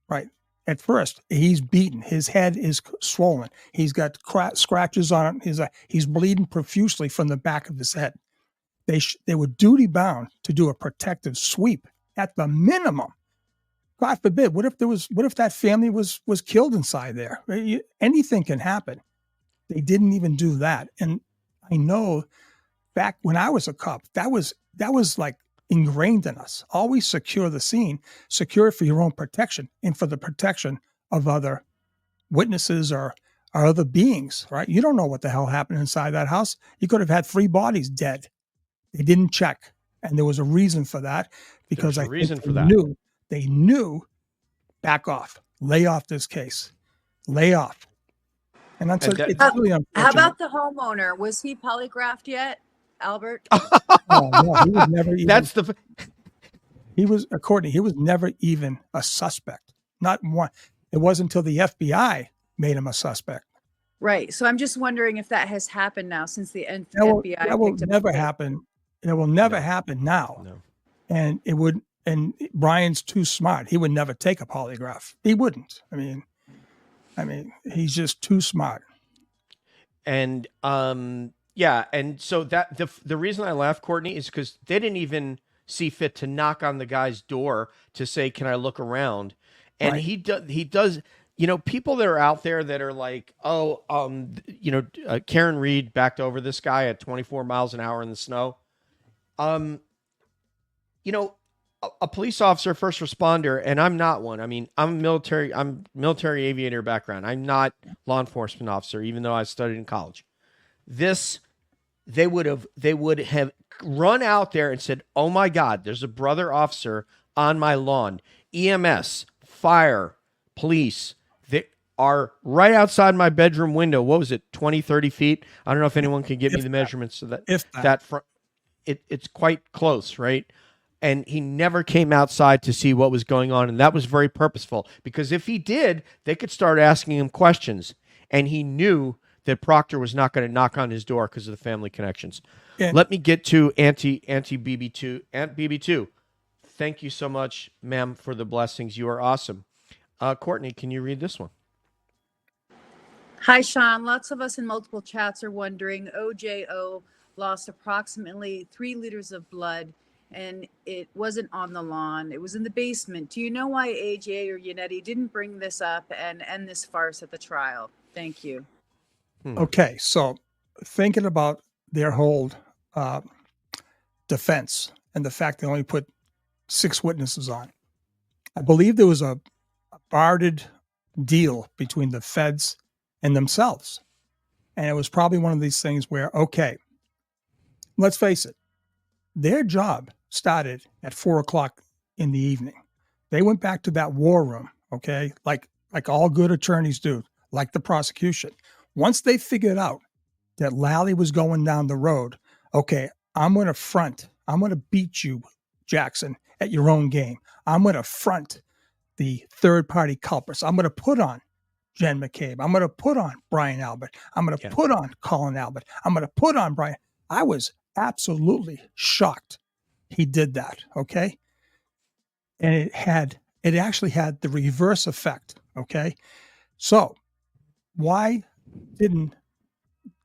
right. At first, he's beaten. His head is swollen. He's got scratches on it. He's bleeding profusely from the back of his head. They were duty bound to do a protective sweep at the minimum. God forbid. What if that family was killed inside there? Anything can happen. They didn't even do that. And I know back when I was a cop, that was like ingrained in us. Always secure the scene, secure it for your own protection and for the protection of other witnesses or other beings, right? You don't know what the hell happened inside that house. You could have had 3 bodies dead. They didn't check. And there was a reason for that, because they knew, back off, lay off this case, lay off. And it's really unfortunate. How about the homeowner? Was he polygraphed yet, Albert? Oh, no, he was never even, Courtney, he was never even a suspect. Not one. It wasn't until the FBI made him a suspect. Right. So I'm just wondering if that has happened now since the FBI. That will never happen. It will never happen now. No. And it would. And Brian's too smart. He would never take a polygraph. He wouldn't. I mean, he's just too smart. And yeah, and so that the reason I laughed, Courtney, is because they didn't even see fit to knock on the guy's door to say, "Can I look around?" And he does. You know, people that are out there that are like, "Oh, Karen Read backed over this guy at 24 miles an hour in the snow." A police officer, first responder, and I'm not one. I mean, I'm military aviator background. I'm not law enforcement officer, even though I studied in college. They would have run out there and said, "Oh my God, there's a brother officer on my lawn." EMS, fire, police, they are right outside my bedroom window. What was it, 20, 30 feet? I don't know if anyone can give me the measurements so that front. It's quite close, right? And he never came outside to see what was going on. And that was very purposeful, because if he did, they could start asking him questions. And he knew that Proctor was not going to knock on his door because of the family connections. Yeah. Let me get to Auntie BB2. Aunt BB2, thank you so much, ma'am, for the blessings. You are awesome. Courtney, can you read this one? Hi, Sean. Lots of us in multiple chats are wondering, OJO lost approximately 3 liters of blood, and it wasn't on the lawn. It was in the basement. Do you know why AJ or Yannetti didn't bring this up and end this farce at the trial? Thank you. Okay, so thinking about their whole defense and the fact they only put 6 witnesses on, I believe there was a bartered deal between the feds and themselves. And it was probably one of these things where, okay, let's face it, their job started at 4:00 in the evening. They went back to that war room, okay, like all good attorneys do, like the prosecution. Once they figured out that Lally was going down the road, okay, I'm going to beat you, Jackson, at your own game. I'm going to front the third-party culprits. I'm going to put on Jen McCabe. I'm going to put on Brian Albert. I'm going to put on Colin Albert. I'm going to put on Brian. I was absolutely shocked he did that, okay? And it had It actually had the reverse effect. Okay. So why didn't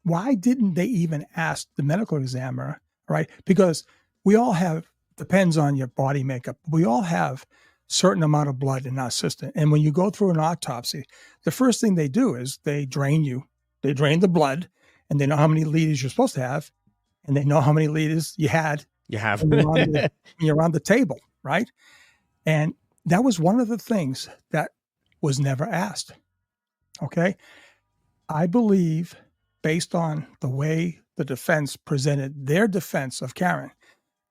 they even ask the medical examiner, right? Because we all have, depends on your body makeup, we all have certain amount of blood in our system. And when you go through an autopsy, the first thing they do is they drain you. They drain the blood, and they know how many liters you're supposed to have, and they know how many liters you had. You have. when you're on the table, right? And that was one of the things that was never asked. Okay. I believe, based on the way the defense presented their defense of Karen,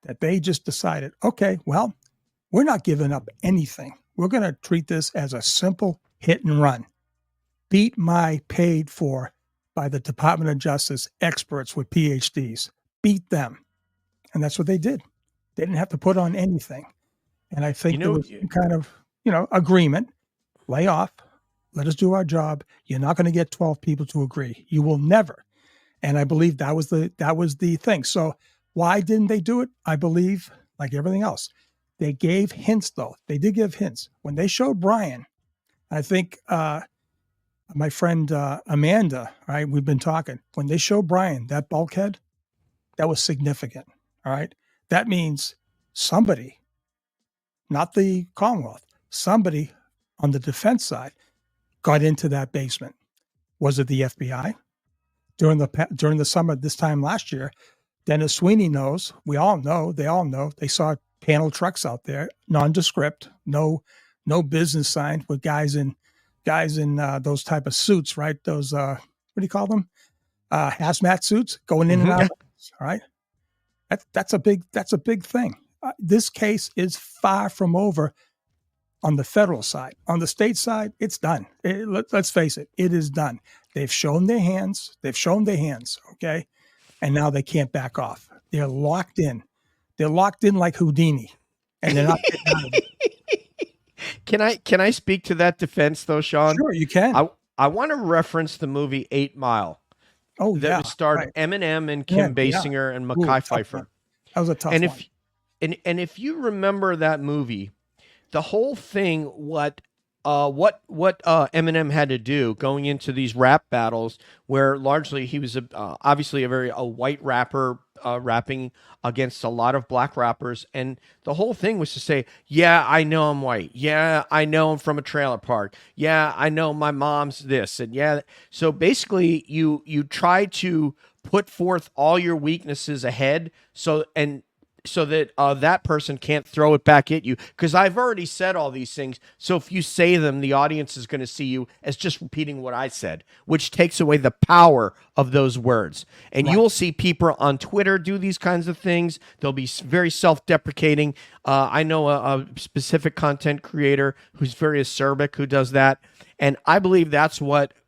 that they just decided, okay, well, we're not giving up anything. We're going to treat this as a simple hit and run. Beat my paid for by the Department of Justice experts with PhDs. Beat them. And that's what they did. They didn't have to put on anything. And I think there was some kind of, agreement. Lay off. Let us do our job. You're not going to get 12 people to agree. You will never. And I believe that was the thing. So why didn't they do it? I believe, like everything else, they gave hints, though. They did give hints. When they showed Brian, I think my friend Amanda, right, we've been talking. When they showed Brian that bulkhead, that was significant, all right? That means somebody, not the Commonwealth, somebody on the defense side got into that basement. Was it the FBI? During the summer this time last year, Dennis Sweeney knows, they all know, they saw panel trucks out there, nondescript, no business sign with guys in those type of suits, right? Those, what do you call them? Hazmat suits going in and out. All right. That's a big thing. This case is far from over on the federal side. On the state side, it's done. Let's face it. It is done. They've shown their hands. Okay. And now they can't back off. They're locked in. They're locked in like Houdini, and they're not getting out of it. Can I speak to that defense though, Sean? Sure, you can. I want to reference the movie 8 Mile. Oh, that starred Eminem and Kim Basinger and Mekhi Phifer. That was a tough one. And if you remember that movie, the whole thing, what Eminem had to do going into these rap battles, where largely he was obviously a white rapper rapping against a lot of black rappers, and the whole thing was to say, yeah, I know I'm white, yeah, I know I'm from a trailer park, yeah, I know my mom's this, and yeah. So basically, you try to put forth all your weaknesses ahead, so that that person can't throw it back at you. Because I've already said all these things. So if you say them, the audience is going to see you as just repeating what I said, which takes away the power of those words. And you will see people on Twitter do these kinds of things. They'll be very self-deprecating. I know a specific content creator who's very acerbic who does that. And I believe that's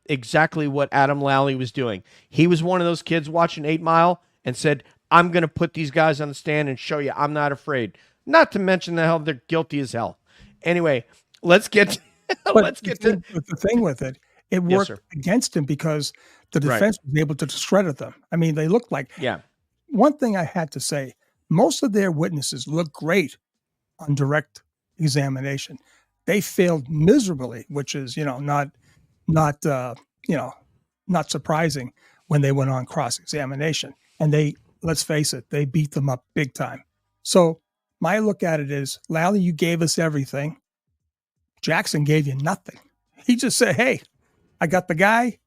exactly what Adam Lally was doing. He was one of those kids watching 8 Mile and said, I'm going to put these guys on the stand and show you I'm not afraid. Not to mention the hell they're guilty as hell. Anyway, let's get to the thing with it. It worked against him because the defense was able to discredit them. I mean, they looked like, one thing I had to say, most of their witnesses look great on direct examination. They failed miserably, which is, not surprising when they went on cross-examination. And let's face it, they beat them up big time. So my look at it is, Lally, you gave us everything. Jackson gave you nothing. He just said, hey, I got the guy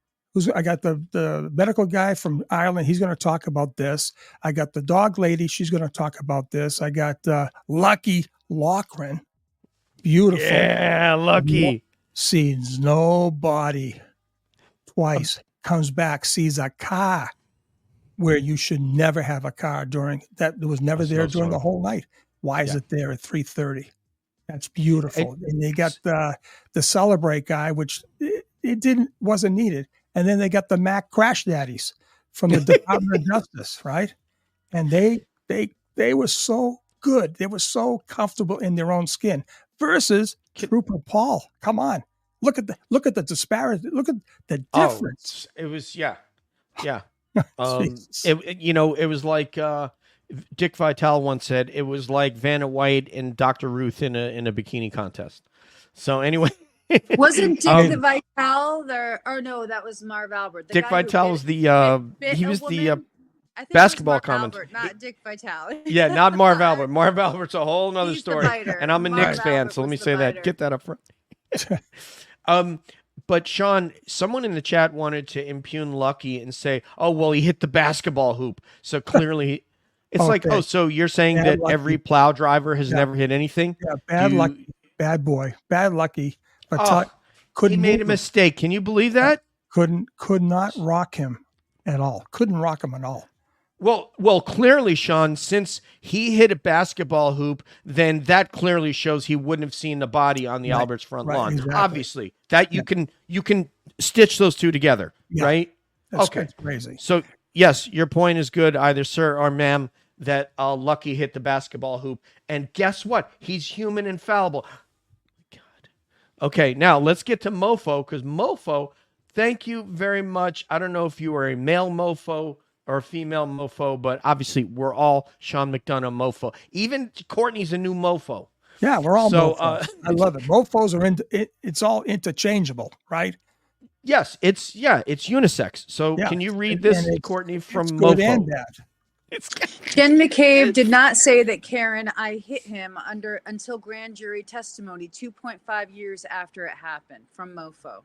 I got the medical guy from Ireland. He's going to talk about this. I got the dog lady. She's going to talk about this. I got Lucky Loughran. Beautiful. Yeah, Lucky. Sees nobody. Twice. Comes back, sees a car where you should never have a car during that. It was never there during the whole night. Why is it there at 3:30? That's beautiful. And they got the Celebrate guy, which it wasn't needed. And then they got the Mac Crash Daddies from the Department of Justice, right? And they were so good. They were so comfortable in their own skin versus Trooper Paul. Come on. Look at the disparity. Look at the difference. It was, yeah. It was like Dick Vitale once said, it was like Vanna White and Dr. Ruth in a bikini contest. So anyway, wasn't Dick the Vital there? Or no, that was Marv Albert. Dick Vital was he was the basketball commentator, not Dick Vital. Yeah, not Marv Albert. Marv Albert's a whole nother story. And I'm a Marv Knicks fan, Albert so let me was the say that. biter. Get that up front. But Sean, someone in the chat wanted to impugn Lucky and say, "Oh, well, he hit the basketball hoop, so clearly." It's like, oh, so you're saying Bad that Lucky. Every plow driver has never hit anything? Yeah, bad lucky, bad boy, bad lucky. But couldn't he made a move him. mistake. Can you believe that? Could not rock him at all. Couldn't rock him at all. Well, clearly, Sean, since he hit a basketball hoop, then that clearly shows he wouldn't have seen the body on the Albert's front lawn. Exactly. Obviously, that you can stitch those two together, right? That's crazy. So yes, your point is good, either sir or ma'am, that Lucky hit the basketball hoop, and guess what? He's human and fallible. God. Okay, now let's get to Mofo, because Mofo, thank you very much. I don't know if you are a male Mofo or a female Mofo, but obviously we're all Sean McDonough Mofo. Even Courtney's a new Mofo. Yeah, we're all Mofos. I love it. Mofos are it's all interchangeable, right? Yes, it's unisex. So can you read this, Courtney, from it's Mofo? Good and bad. Jen McCabe did not say that Karen, I hit him until grand jury testimony 2.5 years after it happened, from Mofo.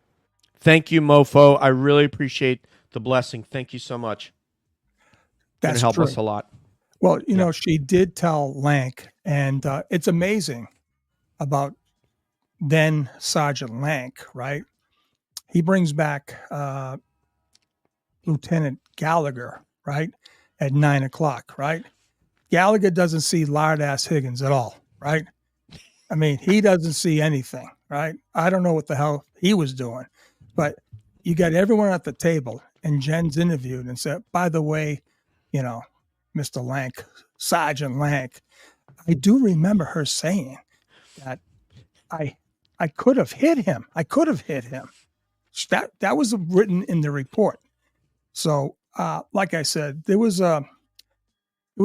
Thank you, Mofo. I really appreciate the blessing. Thank you so much. That's help us a lot. Well, you know, she did tell Lank, and it's amazing about then Sergeant Lank, right? He brings back Lieutenant Gallagher, right, at 9:00, right? Gallagher doesn't see lard-ass Higgins at all, right? I mean, he doesn't see anything, right? I don't know what the hell he was doing, but you got everyone at the table, and Jen's interviewed and said, by the way, you know, Mr. Lank, Sergeant Lank, I do remember her saying that I could have hit him. I could have hit him. That was written in the report. So, like I said, there was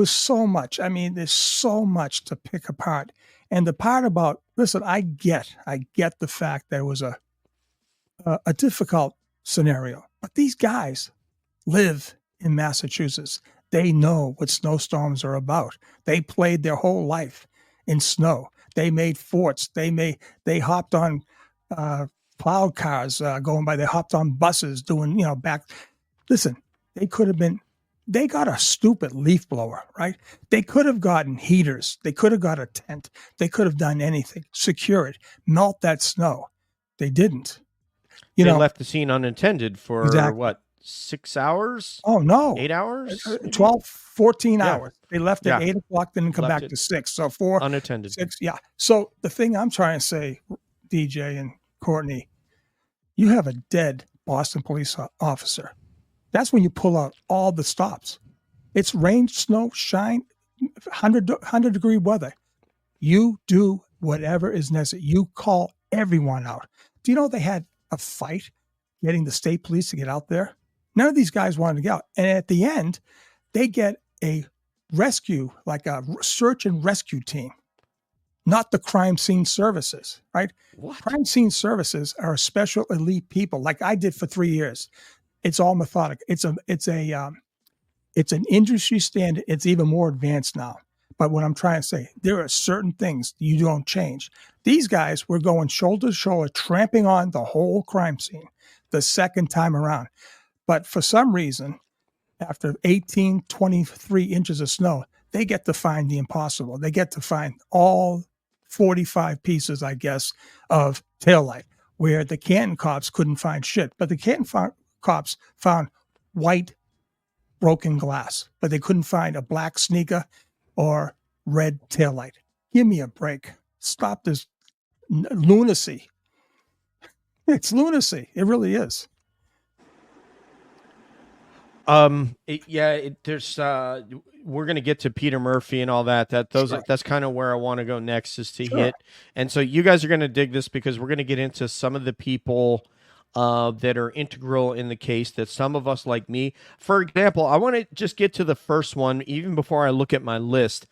so much. I mean, there's so much to pick apart. And the part about, listen, I get the fact that it was a difficult scenario, but these guys live in Massachusetts. They know what snowstorms are about. They played their whole life in snow. They made forts. They hopped on plow cars going by. They hopped on buses doing, back. Listen, they got a stupid leaf blower, right? They could have gotten heaters. They could have got a tent. They could have done anything, secure it, melt that snow. They didn't. They left the scene unattended for what? 6 hours? Oh, no. 8 hours? 12, 14 hours. They left at 8:00, didn't come back to 6. So 4, unattended. 6. Yeah. So the thing I'm trying to say, DJ and Courtney, you have a dead Boston police officer. That's when you pull out all the stops. It's rain, snow, shine, 100-degree weather. You do whatever is necessary. You call everyone out. Do you know they had a fight getting the state police to get out there? None of these guys wanted to get out. And at the end, they get a rescue, like a search and rescue team, not the crime scene services, right? What? Crime scene services are special elite people, like I did for 3 years. It's all methodical. It's an industry standard. It's even more advanced now. But what I'm trying to say, there are certain things you don't change. These guys were going shoulder to shoulder, tramping on the whole crime scene the second time around. But for some reason, after 18, 23 inches of snow, they get to find the impossible. They get to find all 45 pieces, I guess, of taillight, where the Canton cops couldn't find shit. But the Canton cops found white broken glass, but they couldn't find a black sneaker or red taillight. Give me a break. Stop this lunacy. It's lunacy. It really is. There's we're gonna get to Peter Murphy and all that. That's kind of where I want to go next, is to hit. And so you guys are gonna dig this, because we're gonna get into some of the people that are integral in the case, that some of us, like me, for example, I want to just get to the first one even before I look at my list.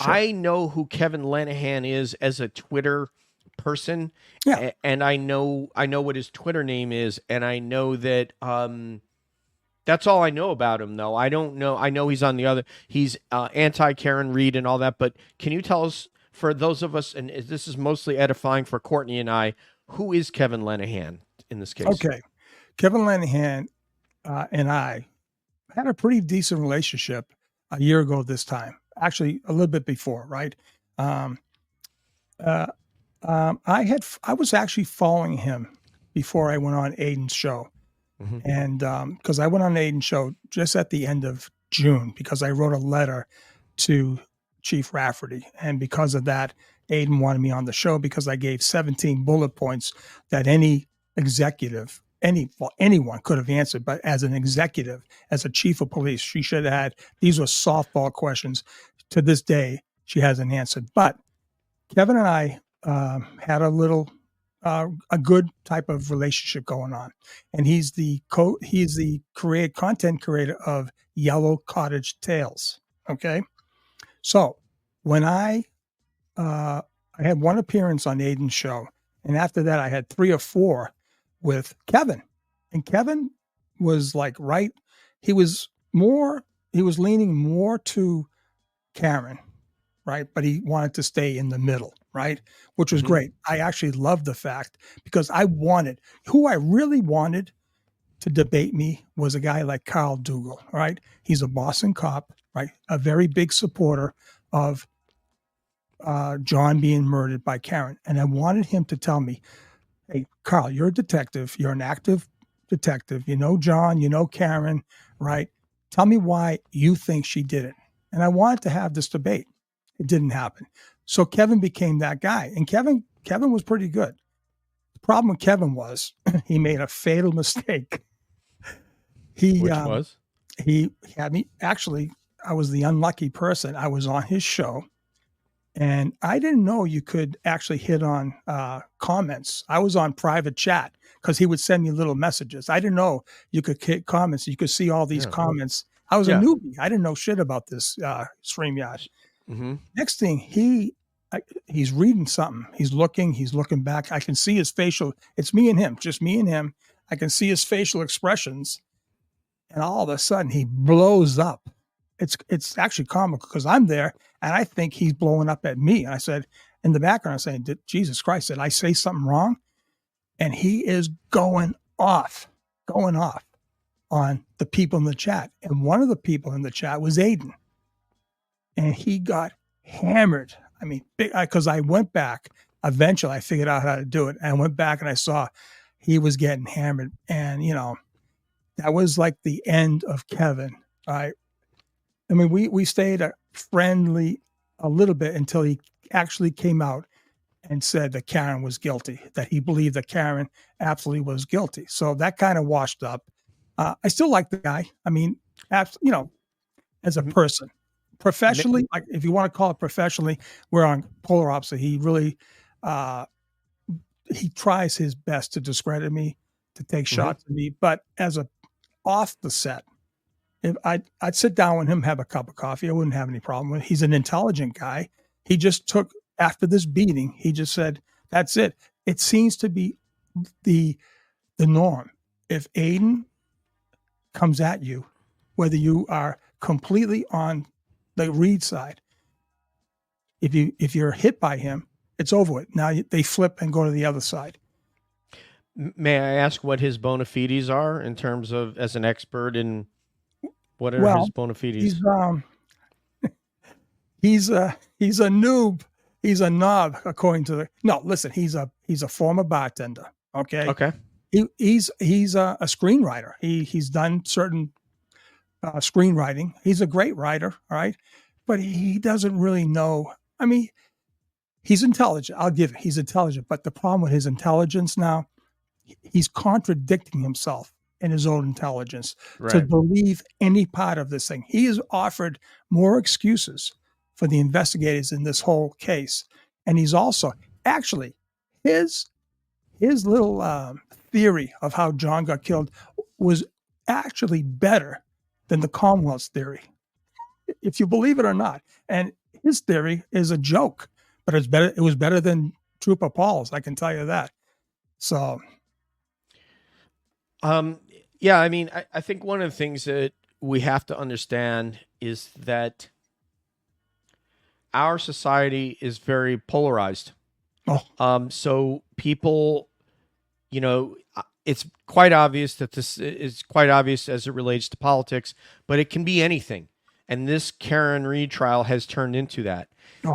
Sure. I know who Kevin Lenahan is as a Twitter person. Yeah. And I know what his Twitter name is, and I know that that's all I know about him, though. I don't know. I know he's anti Karen Read and all that, but can you tell us, for those of us, and this is mostly edifying for Courtney and I, who is Kevin Lenihan in this case? Okay. Kevin Lenihan and I had a pretty decent relationship a year ago this time, actually a little bit before, right? I was actually following him before I went on Aiden's show. Mm-hmm. And because I went on Aiden's show just at the end of June, because I wrote a letter to Chief Rafferty. And because of that, Aiden wanted me on the show because I gave 17 bullet points that any executive, anyone could have answered. But as an executive, as a chief of police, she should have had, these were softball questions. To this day, she hasn't answered. But Kevin and I had a good type of relationship going on, and he's the content creator of Yellow Cottage Tales. Okay, so when I had one appearance on Aiden's show, and after that I had 3 or 4 with Kevin, and Kevin was like he was leaning more to Karen, right? But he wanted to stay in the middle, right? Which was great. I actually loved the fact, because who I really wanted to debate me was a guy like Carl Dougal, right? He's a Boston cop, right? A very big supporter of John being murdered by Karen. And I wanted him to tell me, hey, Carl, you're a detective. You're an active detective. You know John, you know Karen, right? Tell me why you think she did it. And I wanted to have this debate. It didn't happen. So Kevin became that guy. And Kevin was pretty good. The problem with Kevin was he made a fatal mistake. Which was? He had me, actually, I was the unlucky person. I was on his show, and I didn't know you could actually hit on comments. I was on private chat because he would send me little messages. I didn't know you could hit comments. You could see all these comments. I was a newbie. I didn't know shit about this StreamYard. Mm-hmm. Next thing, he's reading something. He's looking back. I can see his facial. It's me and him, just me and him. I can see his facial expressions. And all of a sudden he blows up. It's actually comical because I'm there and I think he's blowing up at me. And I said, in the background, I'm saying, Jesus Christ, did I say something wrong? And he is going off on the people in the chat. And one of the people in the chat was Aiden. And he got hammered. I mean, because I went back. Eventually, I figured out how to do it. And I went back and I saw he was getting hammered. And, that was like the end of Kevin. I mean, we stayed friendly a little bit until he actually came out and said that Karen was guilty, that he believed that Karen absolutely was guilty. So that kind of washed up. I still like the guy. I mean, as a person. Professionally, like if you want to call it professionally, we're on polar opposite. He really, he tries his best to discredit me, to take shots at me. But as off the set, if I'd sit down with him, have a cup of coffee, I wouldn't have any problem with it. He's an intelligent guy. He just took, after this beating, he just said, that's it. It seems to be the norm. If Aiden comes at you, whether you are completely on the Read side, if you're hit by him, it's over with. Now they flip and go to the other side. May I ask what his bona fides are in terms of, as an expert in what are his bona fides? He's a noob. He's a knob, according to listen, he's a former bartender. Okay. Okay. He's a screenwriter. He's done certain screenwriting. He's a great writer. All right. But he doesn't really know. I mean, he's intelligent. I'll give it. He's intelligent. But the problem with his intelligence now, he's contradicting himself in his own intelligence to believe any part of this thing. He has offered more excuses for the investigators in this whole case. And he's also, actually, his little theory of how John got killed was actually better than the Commonwealth's theory, if you believe it or not. And his theory is a joke, but it's better. It was better than Trooper Pauls. I can tell you that. So, yeah, I mean, I think one of the things that we have to understand is that our society is very polarized. So people, you know, it's quite obvious that this is quite obvious as it relates to politics, but it can be anything. And this Karen Read trial has turned into that.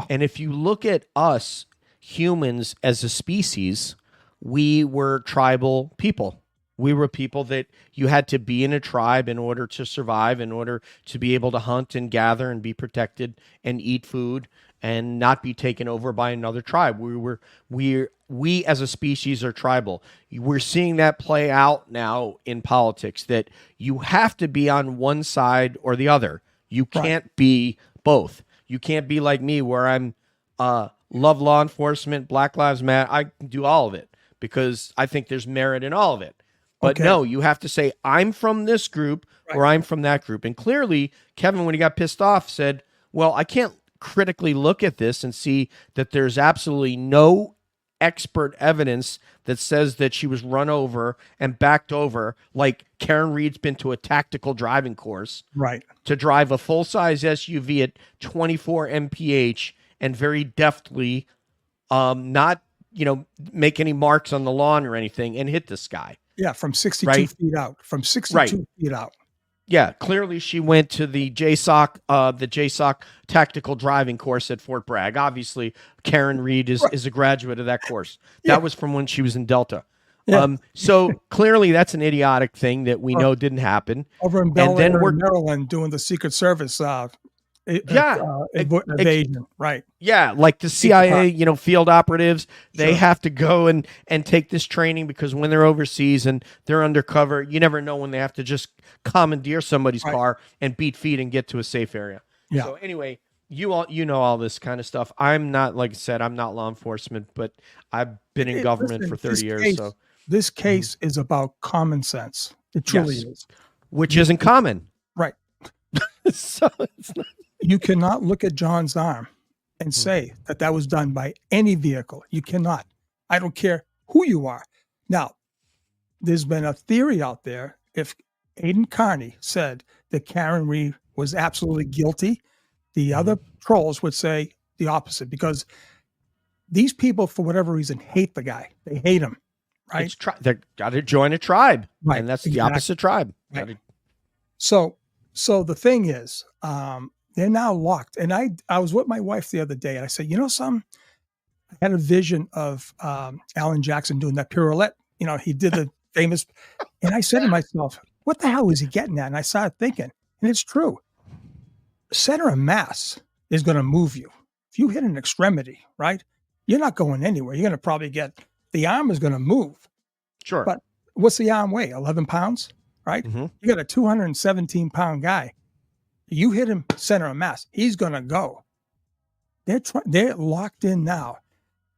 And if you look at us humans as a species, we were tribal people. We were people that you had to be in a tribe in order to survive, in order to be able to hunt and gather and be protected and eat food and not be taken over by another tribe. We as a species are tribal. We're seeing that play out now in politics, that you have to be on one side or the other. You can't be both. You can't be like me, where I'm love law enforcement, Black Lives Matter. I can do all of it because I think there's merit in all of it. But no, you have to say, I'm from this group or I'm from that group. And clearly, Kevin, when he got pissed off, said, well, I can't critically look at this and see that there's absolutely no expert evidence that says that she was run over and backed over, like Karen Read's been to a tactical driving course to drive a full-size SUV at 24 mph and very deftly not, you know, make any marks on the lawn or anything and hit this guy. Yeah, from 62 feet out. From 62 feet out. Yeah, clearly she went to the JSOC tactical driving course at Fort Bragg. Obviously, Karen Read is a graduate of that course. That was from when she was in Delta. So clearly that's an idiotic thing that we know didn't happen. Over in Bel Air, Maryland, doing the Secret Service evasion, Yeah, like the CIA, you know, field operatives, they have to go and take this training because when they're overseas and they're undercover, you never know when they have to just commandeer somebody's car and beat feet and get to a safe area. So anyway, you know all this kind of stuff. I'm not, like I said, I'm not law enforcement, but I've been in government for 30 years. So this case is about common sense. It truly is. Which isn't common. So it's not. You cannot look at John's arm and say that that was done by any vehicle. You cannot. I don't care who you are. Now, there's been a theory out there. If Aiden Carney said that Karen Read was absolutely guilty, the other trolls would say the opposite, because these people, for whatever reason, hate the guy. They hate him, right? They've got to join a tribe, and that's the opposite tribe. So the thing is, they're now locked. And I was with my wife the other day, and I said, you know something? I had a vision of Alan Jackson doing that pirouette. You know, he did the famous, and I said to myself, what the hell was he getting at? And I started thinking, and it's true. Center of mass is going to move you. If you hit an extremity, right, you're not going anywhere. You're going to probably the arm is going to move. Sure. But what's the arm weigh? 11 pounds, right? You got a 217-pound guy. You hit him center of mass, he's going to go. They're locked in now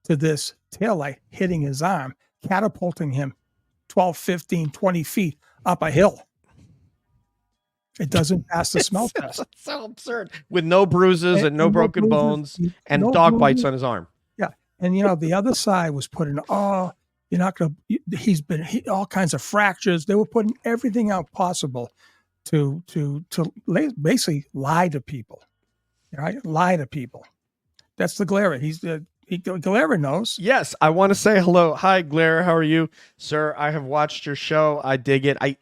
to this taillight hitting his arm, catapulting him 12, 15, 20 feet up a hill. It doesn't pass the smell test. It's so absurd. With no bruises and no broken bones and dog bites on his arm. Yeah. And, you know, the other side was putting, you're not going to, he's been all kinds of fractures. They were putting everything out possible to basically lie to people, right? Lie to people. That's the Glera. Glera knows. Yes, I want to say hello. Hi, Glera. How are you, sir? I have watched your show. I dig it. I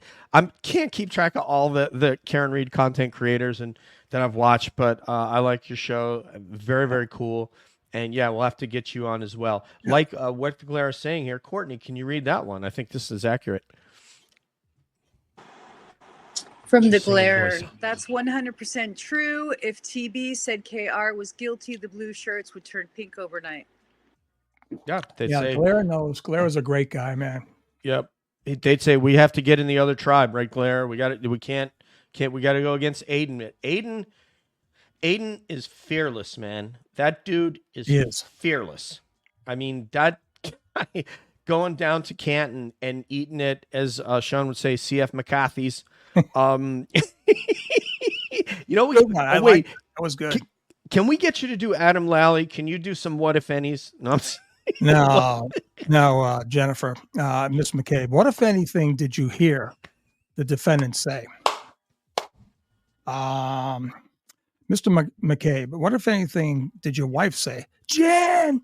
can't keep track of all the Karen Read content creators and that I've watched, but I like your show. Very, very cool. And yeah, we'll have to get you on as well. Yeah. Like what Glera is saying here, Courtney, can you read that one? I think this is accurate. From the Glare, that's 100% true. If TB said KR was guilty, the blue shirts would turn pink overnight. Yeah, say Glare knows. Glara's a great guy, man. Yep, they'd say we have to get in the other tribe, right, Glare? We got to. We can't. We got to go against Aiden. Aiden is fearless, man. That dude is fearless. I mean, that guy going down to Canton and eating it, as Sean would say, CF McCarthy's. You know, that was good. Can we get you to do Adam Lally? Can you do some what if any's? No, Now, Jennifer, Miss McCabe, what, if anything, did you hear the defendant say? Mr. McCabe, what, if anything, did your wife say? Jan.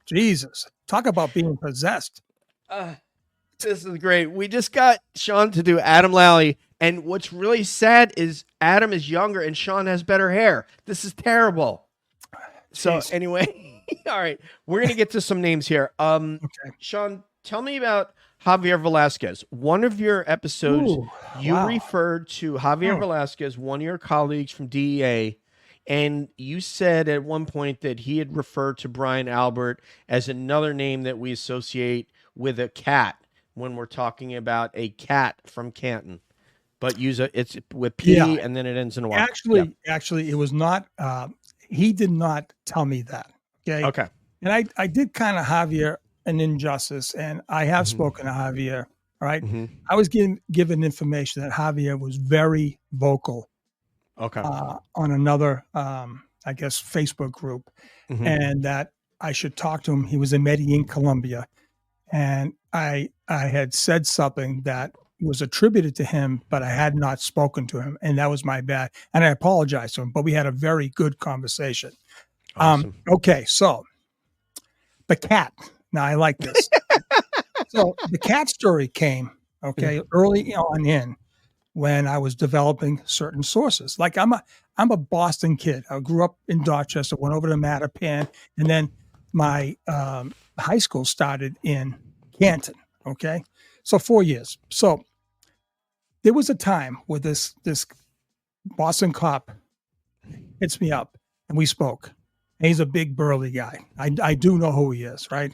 Jesus, talk about being possessed. This is great. We just got Sean to do Adam Lally, and what's really sad is Adam is younger and Sean has better hair. This is terrible. So anyway, all right, we're gonna get to some names here. Okay. Sean, tell me about Javier Velasquez. One of your episodes, you referred to Javier Velasquez, one of your colleagues from DEA, and you said at one point that he had referred to Brian Albert as another name that we associate with a cat when we're talking about a cat from Canton, but it's with P and then it ends in Y. Actually, it was not. He did not tell me that. Okay. And I did kind of Javier an injustice, and I have spoken to Javier. All right. I was given information that Javier was very vocal. On another, I guess, Facebook group, and that I should talk to him. He was in Medellin, Colombia, and I had said something that was attributed to him, but I had not spoken to him, and that was my bad. And I apologized to him, but we had a very good conversation. Awesome. Okay, so the cat. Now I like this. So the cat story came early on in when I was developing certain sources. Like I'm a Boston kid. I grew up in Dorchester, went over to Mattapan, and then my high school started in Canton. Okay, so 4 years. So there was a time where this Boston cop hits me up, and we spoke. And he's a big burly guy. I do know who he is, right?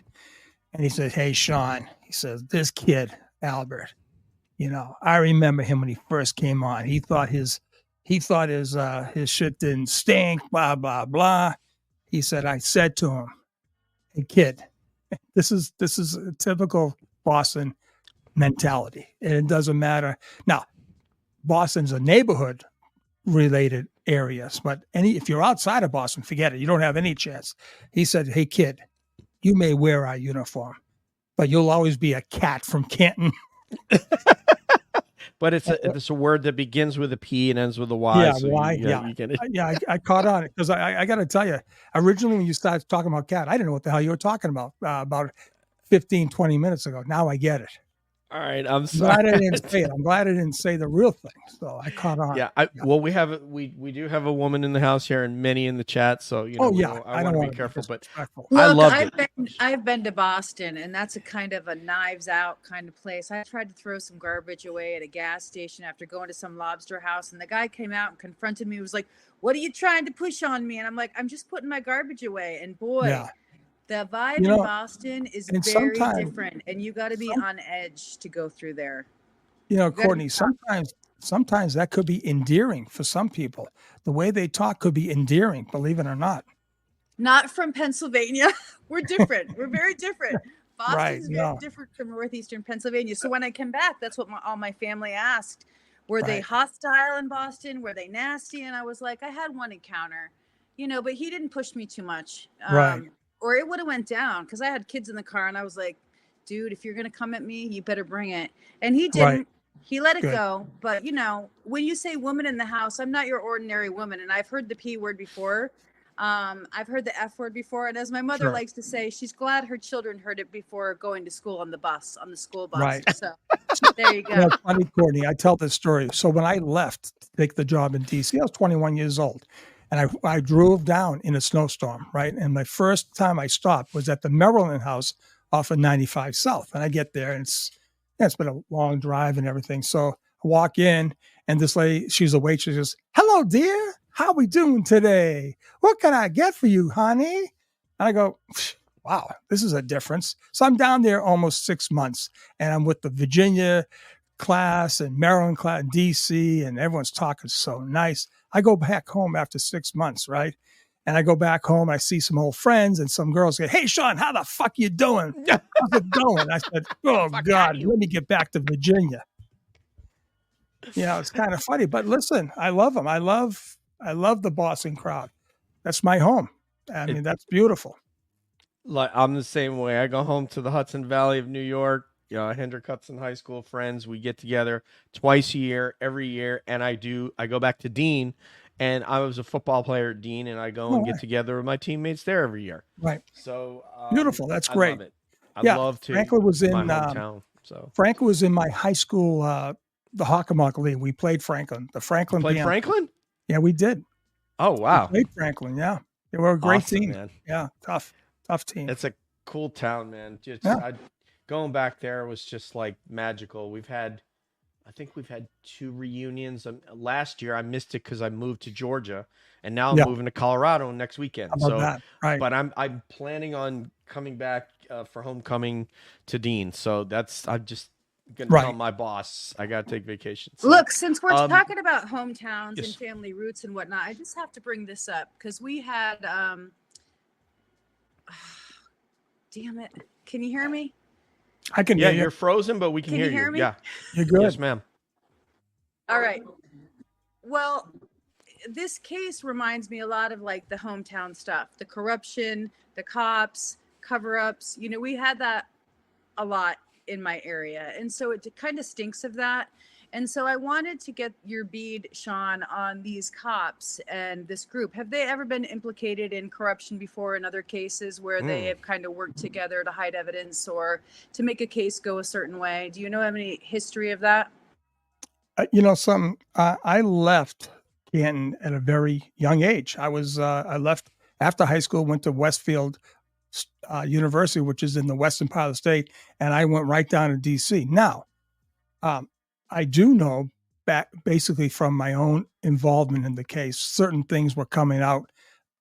And he said, "Hey, Sean," he says, "this kid Albert, you know, I remember him when he first came on. He thought his shit didn't stink, blah, blah, blah." He said, "I said to him, hey, kid, this is a typical Boston mentality. And it doesn't matter." Now, Boston's a neighborhood related areas, but if you're outside of Boston, forget it. You don't have any chance. He said, "Hey, kid, you may wear our uniform, but you'll always be a cat from Canton." But it's a word that begins with a P and ends with a Y. Yeah, so Y. You get it. I caught on it because I got to tell you, originally when you started talking about cat, I didn't know what the hell you were talking about 15, 20 minutes ago. Now I get it. All right, I'm sorry. Glad I didn't say it. I'm glad I didn't say the real thing. So I caught on. Yeah, well, we do have a woman in the house here and many in the chat. So I want to be careful, but I love it. I've been to Boston, and that's a kind of a knives out kind of place. I tried to throw some garbage away at a gas station after going to some lobster house, and the guy came out and confronted me. He was like, "What are you trying to push on me?" And I'm like, "I'm just putting my garbage away." And boy. The vibe in Boston is very different, and you got to be on edge to go through there. Courtney, sometimes that could be endearing for some people. The way they talk could be endearing, believe it or not. Not from Pennsylvania. We're different. We're very different. Boston's very different from northeastern Pennsylvania. So when I came back, that's what all my family asked. Were they hostile in Boston? Were they nasty? And I was like, I had one encounter, but he didn't push me too much. Or it would have went down because I had kids in the car and I was like, dude, if you're going to come at me, you better bring it. And he didn't. Right. He let it go. But, when you say woman in the house, I'm not your ordinary woman. And I've heard the P word before. I've heard the F word before. And as my mother likes to say, she's glad her children heard it before going to school on the school bus. Right. So there you go. Funny, Courtney, I tell this story. So when I left to take the job in D.C., I was 21 years old. And I drove down in a snowstorm, right? And my first time I stopped was at the Maryland House off of 95 South. And I get there, and it's been a long drive and everything. So I walk in, and this lady, she's a waitress, she goes, "Hello, dear. How we doing today? What can I get for you, honey?" And I go, wow, this is a difference. So I'm down there almost 6 months, and I'm with the Virginia class and Maryland class and DC, and everyone's talking so nice. I go back home after 6 months, right? And I go back home, I see some old friends, and some girls say, "Hey, Sean, how the fuck you doing? How's it going?" I said, "Oh, God, let me get back to Virginia." It's kind of funny, but listen, I love them. I love the Boston crowd. That's my home. I mean, that's beautiful. Like, I'm the same way. I go home to the Hudson Valley of New York. Hendrick Hudson High School friends. We get together twice a year, every year, and I go back to Dean, and I was a football player at Dean, and I go and get together with my teammeats there every year. Right. So beautiful. That's great. I love it. I love to. Franklin was in my hometown. Franklin was in my high school, the Hockomock League. We played Franklin. The Franklin. Played Franklin? Yeah, we did. Oh wow. We played Franklin. Yeah, they were a great team. Man. Yeah, tough team. It's a cool town, man. Going back there was just like magical. I think we've had 2 reunions. Last year I missed it because I moved to Georgia, and now I'm moving to Colorado next weekend. That? Right. But I'm planning on coming back for homecoming to Dean. So I'm just gonna tell my boss I gotta take vacation. So, look, since we're talking about hometowns and family roots and whatnot, I just have to bring this up because we had damn it. Can you hear me? I can hear you. You're frozen, but we can hear you. Me? Yeah. You're good. Yes, ma'am. All right. Well, this case reminds me a lot of like the hometown stuff, the corruption, the cops, cover-ups. We had that a lot in my area. And so it kind of stinks of that. And so I wanted to get your bead, Sean, on these cops and this group. Have they ever been implicated in corruption before in other cases where they have kind of worked together to hide evidence or to make a case go a certain way? Do you know any history of that? I left Canton at a very young age. I left after high school, went to Westfield University, which is in the western part of the state, and I went right down to D.C. Now, I do know basically from my own involvement in the case, certain things were coming out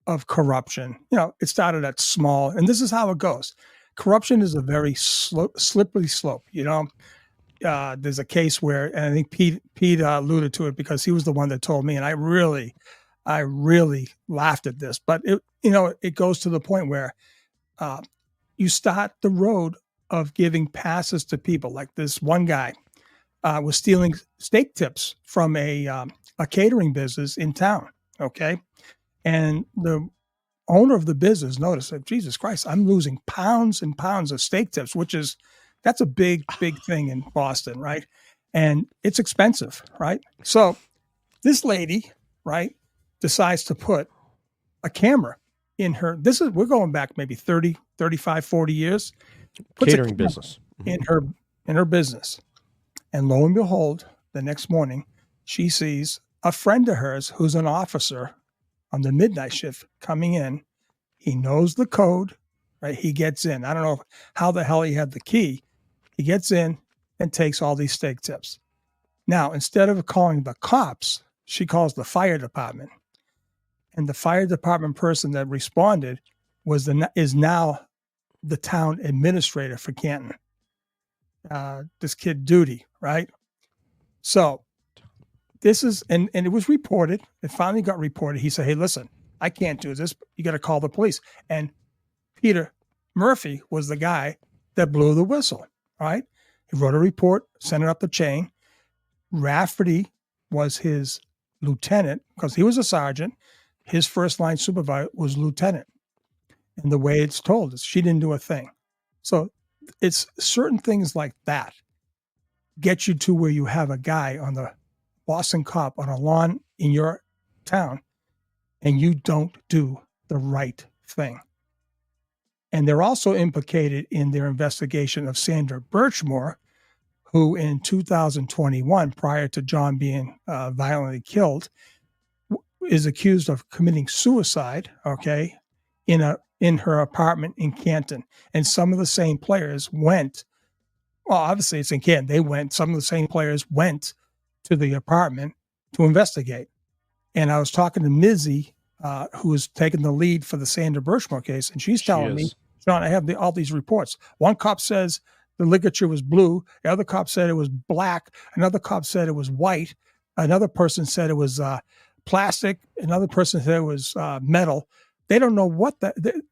of corruption. It started at small, and this is how it goes. Corruption is a very slippery slope. There's a case where, and I think Pete alluded to it because he was the one that told me, and I really laughed at this. But it goes to the point where you start the road of giving passes to people. Like this one guy was stealing steak tips from a catering business in town. Okay, and the owner of the business noticed that, Jesus Christ, I'm losing pounds and pounds of steak tips, that's a big thing in Boston, right? And it's expensive, right? So this lady, right, decides to put a camera in her. We're going back maybe 30, 35, 40 years. Catering business. In her business. And lo and behold, the next morning, she sees a friend of hers who's an officer on the midnight shift coming in. He knows the code, right? He gets in. I don't know how the hell he had the key. He gets in and takes all these steak tips. Now, instead of calling the cops, she calls the fire department. And the fire department person that responded is now the town administrator for Canton. This kid Duty, right? So this is, and it was reported. It finally got reported. He said, "Hey, listen, I can't do this. You got to call the police." And Peter Murphy was the guy that blew the whistle, right? He wrote a report, sent it up the chain. Rafferty was his lieutenant because he was a sergeant. His first line supervisor was lieutenant. And the way it's told is she didn't do a thing. So it's certain things like that get you to where you have a guy on the Boston cop on a lawn in your town and you don't do the right thing. And they're also implicated in their investigation of Sandra Birchmore, who in 2021, prior to John being violently killed, is accused of committing suicide, okay, in her apartment in Canton. And some of the same players went, well, obviously it's in Canton, some of the same players went to the apartment to investigate. And I was talking to Mizzy, who was taking the lead for the Sandra Birchmore case, and she's telling me, John, I have all these reports. One cop says the ligature was blue. The other cop said it was black. Another cop said it was white. Another person said it was plastic. Another person said it was metal. They don't know what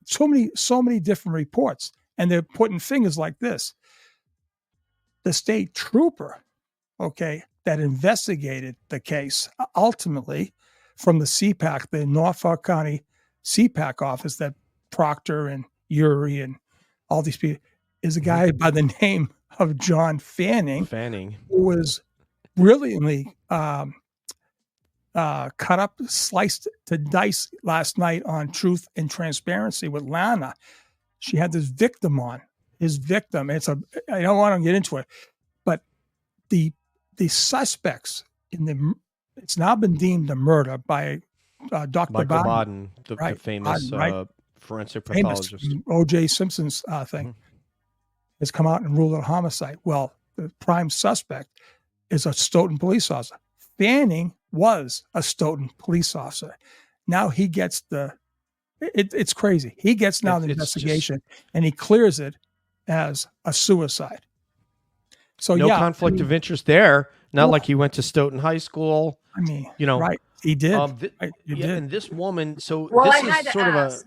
so many different reports, and they're putting fingers like this. The state trooper, okay, that investigated the case ultimately from the CPAC, the Norfolk County CPAC office that Proctor and Yuri and all these people is a guy by the name of John Fanning, who was brilliantly cut up, sliced to dice last night on Truth and Transparency with Lana. She had this victim on. His victim. I don't want to get into it, but the suspects it's now been deemed a murder by Dr. Michael Baden, the famous forensic pathologist. O.J. Simpson's thing has come out and ruled it a homicide. Well, the prime suspect is a Stoughton police officer. Fanning was a Stoughton police officer. Now he gets it's crazy. He gets now the investigation and he clears it as a suicide. So no conflict of interest there. Not like he went to Stoughton High School. I mean, right. He did. He did. And this woman, so well, this I had is sort of a...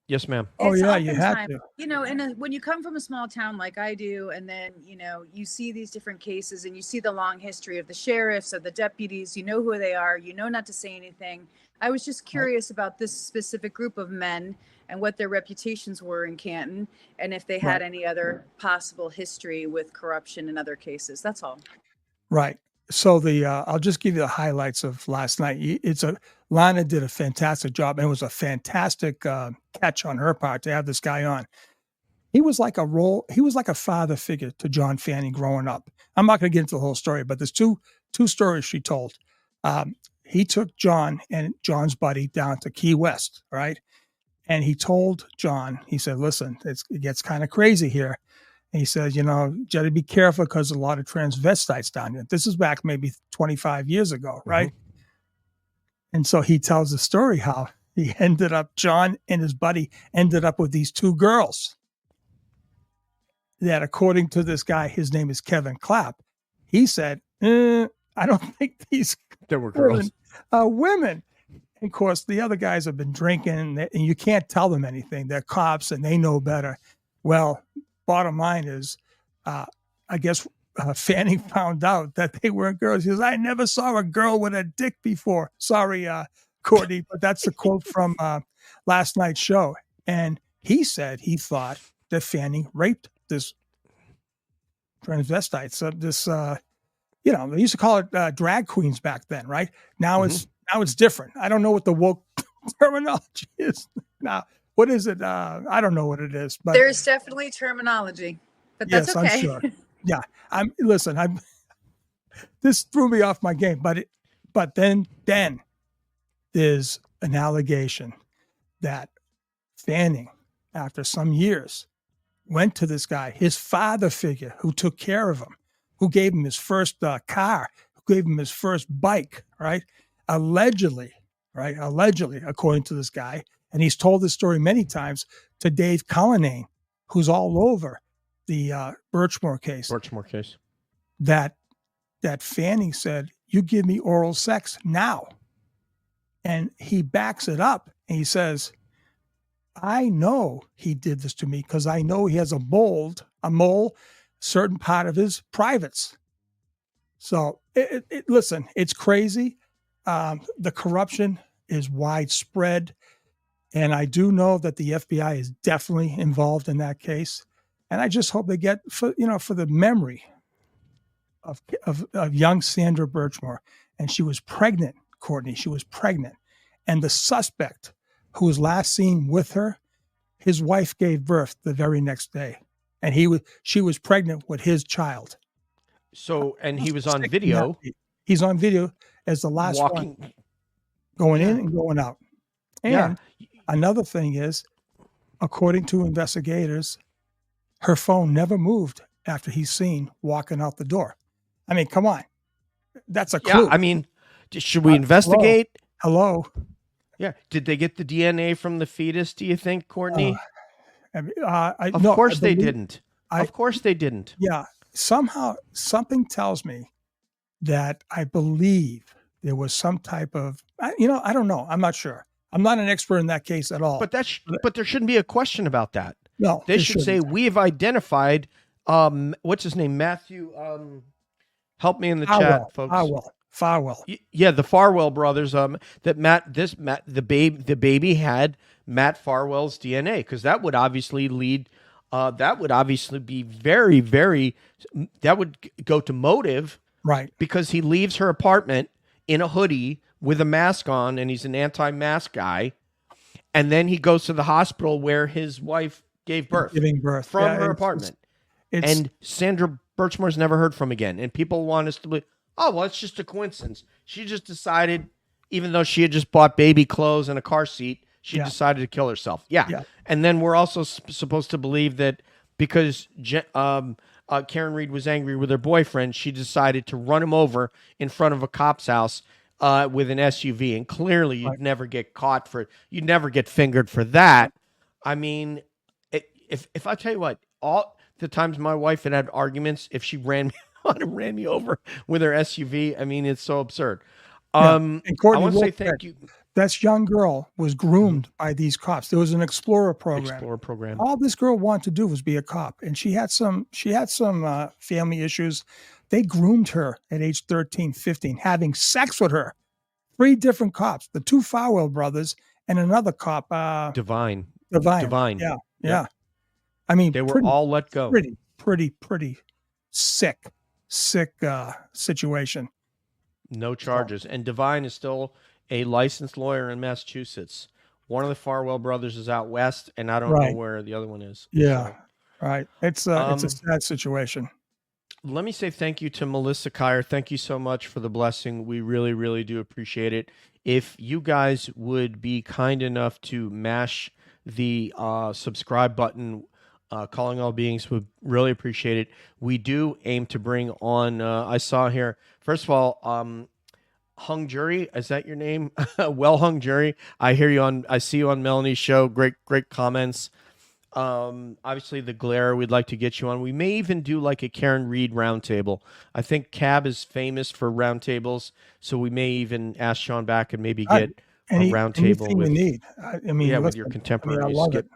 Yes, ma'am. Oh, yeah, you had to. You know, when you come from a small town like I do, and then, you know, you see these different cases and you see the long history of the sheriffs, of the deputies, you know who they are, you know not to say anything. I was just curious about this specific group of men and what their reputations were in Canton, and if they had any other possible history with corruption in other cases. That's all. Right. So I'll just give you the highlights of last night. Lana did a fantastic job, and it was a fantastic catch on her part to have this guy on. He was like a father figure to John Fanning growing up. I'm not going to get into the whole story, but there's two stories she told. He took John and John's buddy down to Key West, right? And he told John, he said, listen, it gets kind of crazy here. And he says, you know, you got to be careful because there's a lot of transvestites down here. This is back maybe 25 years ago, right? Mm-hmm. And so he tells the story how John and his buddy ended up with these two girls that, according to this guy, his name is Kevin Clapp. He said, I don't think there were girls. Women. And of course, the other guys have been drinking and you can't tell them anything. They're cops and they know better. Well, bottom line is, I guess Fanning found out that they weren't girls. He says, I never saw a girl with a dick before. Sorry, Courtney, but that's a quote from last night's show. And he said he thought that Fanning raped this transvestite. So this, you know, they used to call it drag queens back then, right? Now it's different. I don't know what the woke terminology is now. What is it? I don't know what it is, but there's definitely terminology, but that's okay. I'm sure. Yeah. This threw me off my game, but then there's an allegation that Fanning, after some years, went to this guy, his father figure who took care of him, who gave him his first car, who gave him his first bike, right? Allegedly, according to this guy. And he's told this story many times to Dave Cullinane, who's all over the Birchmore case. That Fanning said, you give me oral sex now. And he backs it up and he says, I know he did this to me because I know he has a mole, certain part of his privates. So listen, it's crazy. The corruption is widespread. And I do know that the FBI is definitely involved in that case. And I just hope they get, for the memory of young Sandra Birchmore. And she was pregnant, Courtney. She was pregnant. And the suspect who was last seen with her, his wife gave birth the very next day. And she was pregnant with his child. So, and he was on video. He's on video as the last one, going in and going out. And another thing is, according to investigators, her phone never moved after he's seen walking out the door. I mean, come on. That's a clue. Yeah, I mean, should we investigate? Hello. Yeah. Did they get the DNA from the fetus, do you think, Courtney? Of course they didn't. Of course they didn't. Yeah. Somehow, something tells me that I believe there was some type of, I don't know. I'm not sure. I'm not an expert in that case at all. But there shouldn't be a question about that. No, they should say we have identified. What's his name? Matthew. Help me in the chat, folks. Farwell. Yeah, the Farwell brothers. The baby had Matt Farwell's DNA, because that would obviously lead. That would obviously be very, very. That would go to motive, Right? because he leaves her apartment in a hoodie with a mask on, and he's an anti-mask guy, and then he goes to the hospital where his wife gave birth, Giving birth from her apartment, and Sandra Birchmore's never heard from again, and people want us to believe, oh, well, it's just a coincidence. She just decided, even though she had just bought baby clothes and a car seat, she decided to kill herself. Yeah. And then we're also supposed to believe that because Karen Read was angry with her boyfriend, she decided to run him over in front of a cop's house with an SUV. And clearly you'd never get caught you'd never get fingered for that. I mean, if I tell you what, all the times my wife had arguments, if she ran me over with her SUV, I mean, it's so absurd. And Courtney, I want to say thank you. That young girl was groomed by these cops. There was an Explorer program. All this girl wanted to do was be a cop, and she had some family issues. They groomed her at age 13, 15, having sex with her. 3 different cops, the 2 Farwell brothers and another cop, Divine. Yeah. I mean, they were all let go. Pretty sick situation. No charges. And Divine is still a licensed lawyer in Massachusetts. One of the Farwell brothers is out west, and I don't know where the other one is. Yeah, right. It's a sad situation. Let me say thank you to Melissa Kyer. Thank you so much for the blessing. We really, really do appreciate it. If you guys would be kind enough to mash the subscribe button, Calling All Beings, would really appreciate it. We do aim to bring on, I saw here, first of all, Hung Jury, is that your name? Well Hung Jury. I see you on Melanie's show. Great comments. Obviously the Glare, we'd like to get you on. We may even do like a Karen Read roundtable. I think CAB is famous for roundtables, so we may even ask Sean back and maybe get a roundtable with. We need. I mean, with your contemporaries. I love it.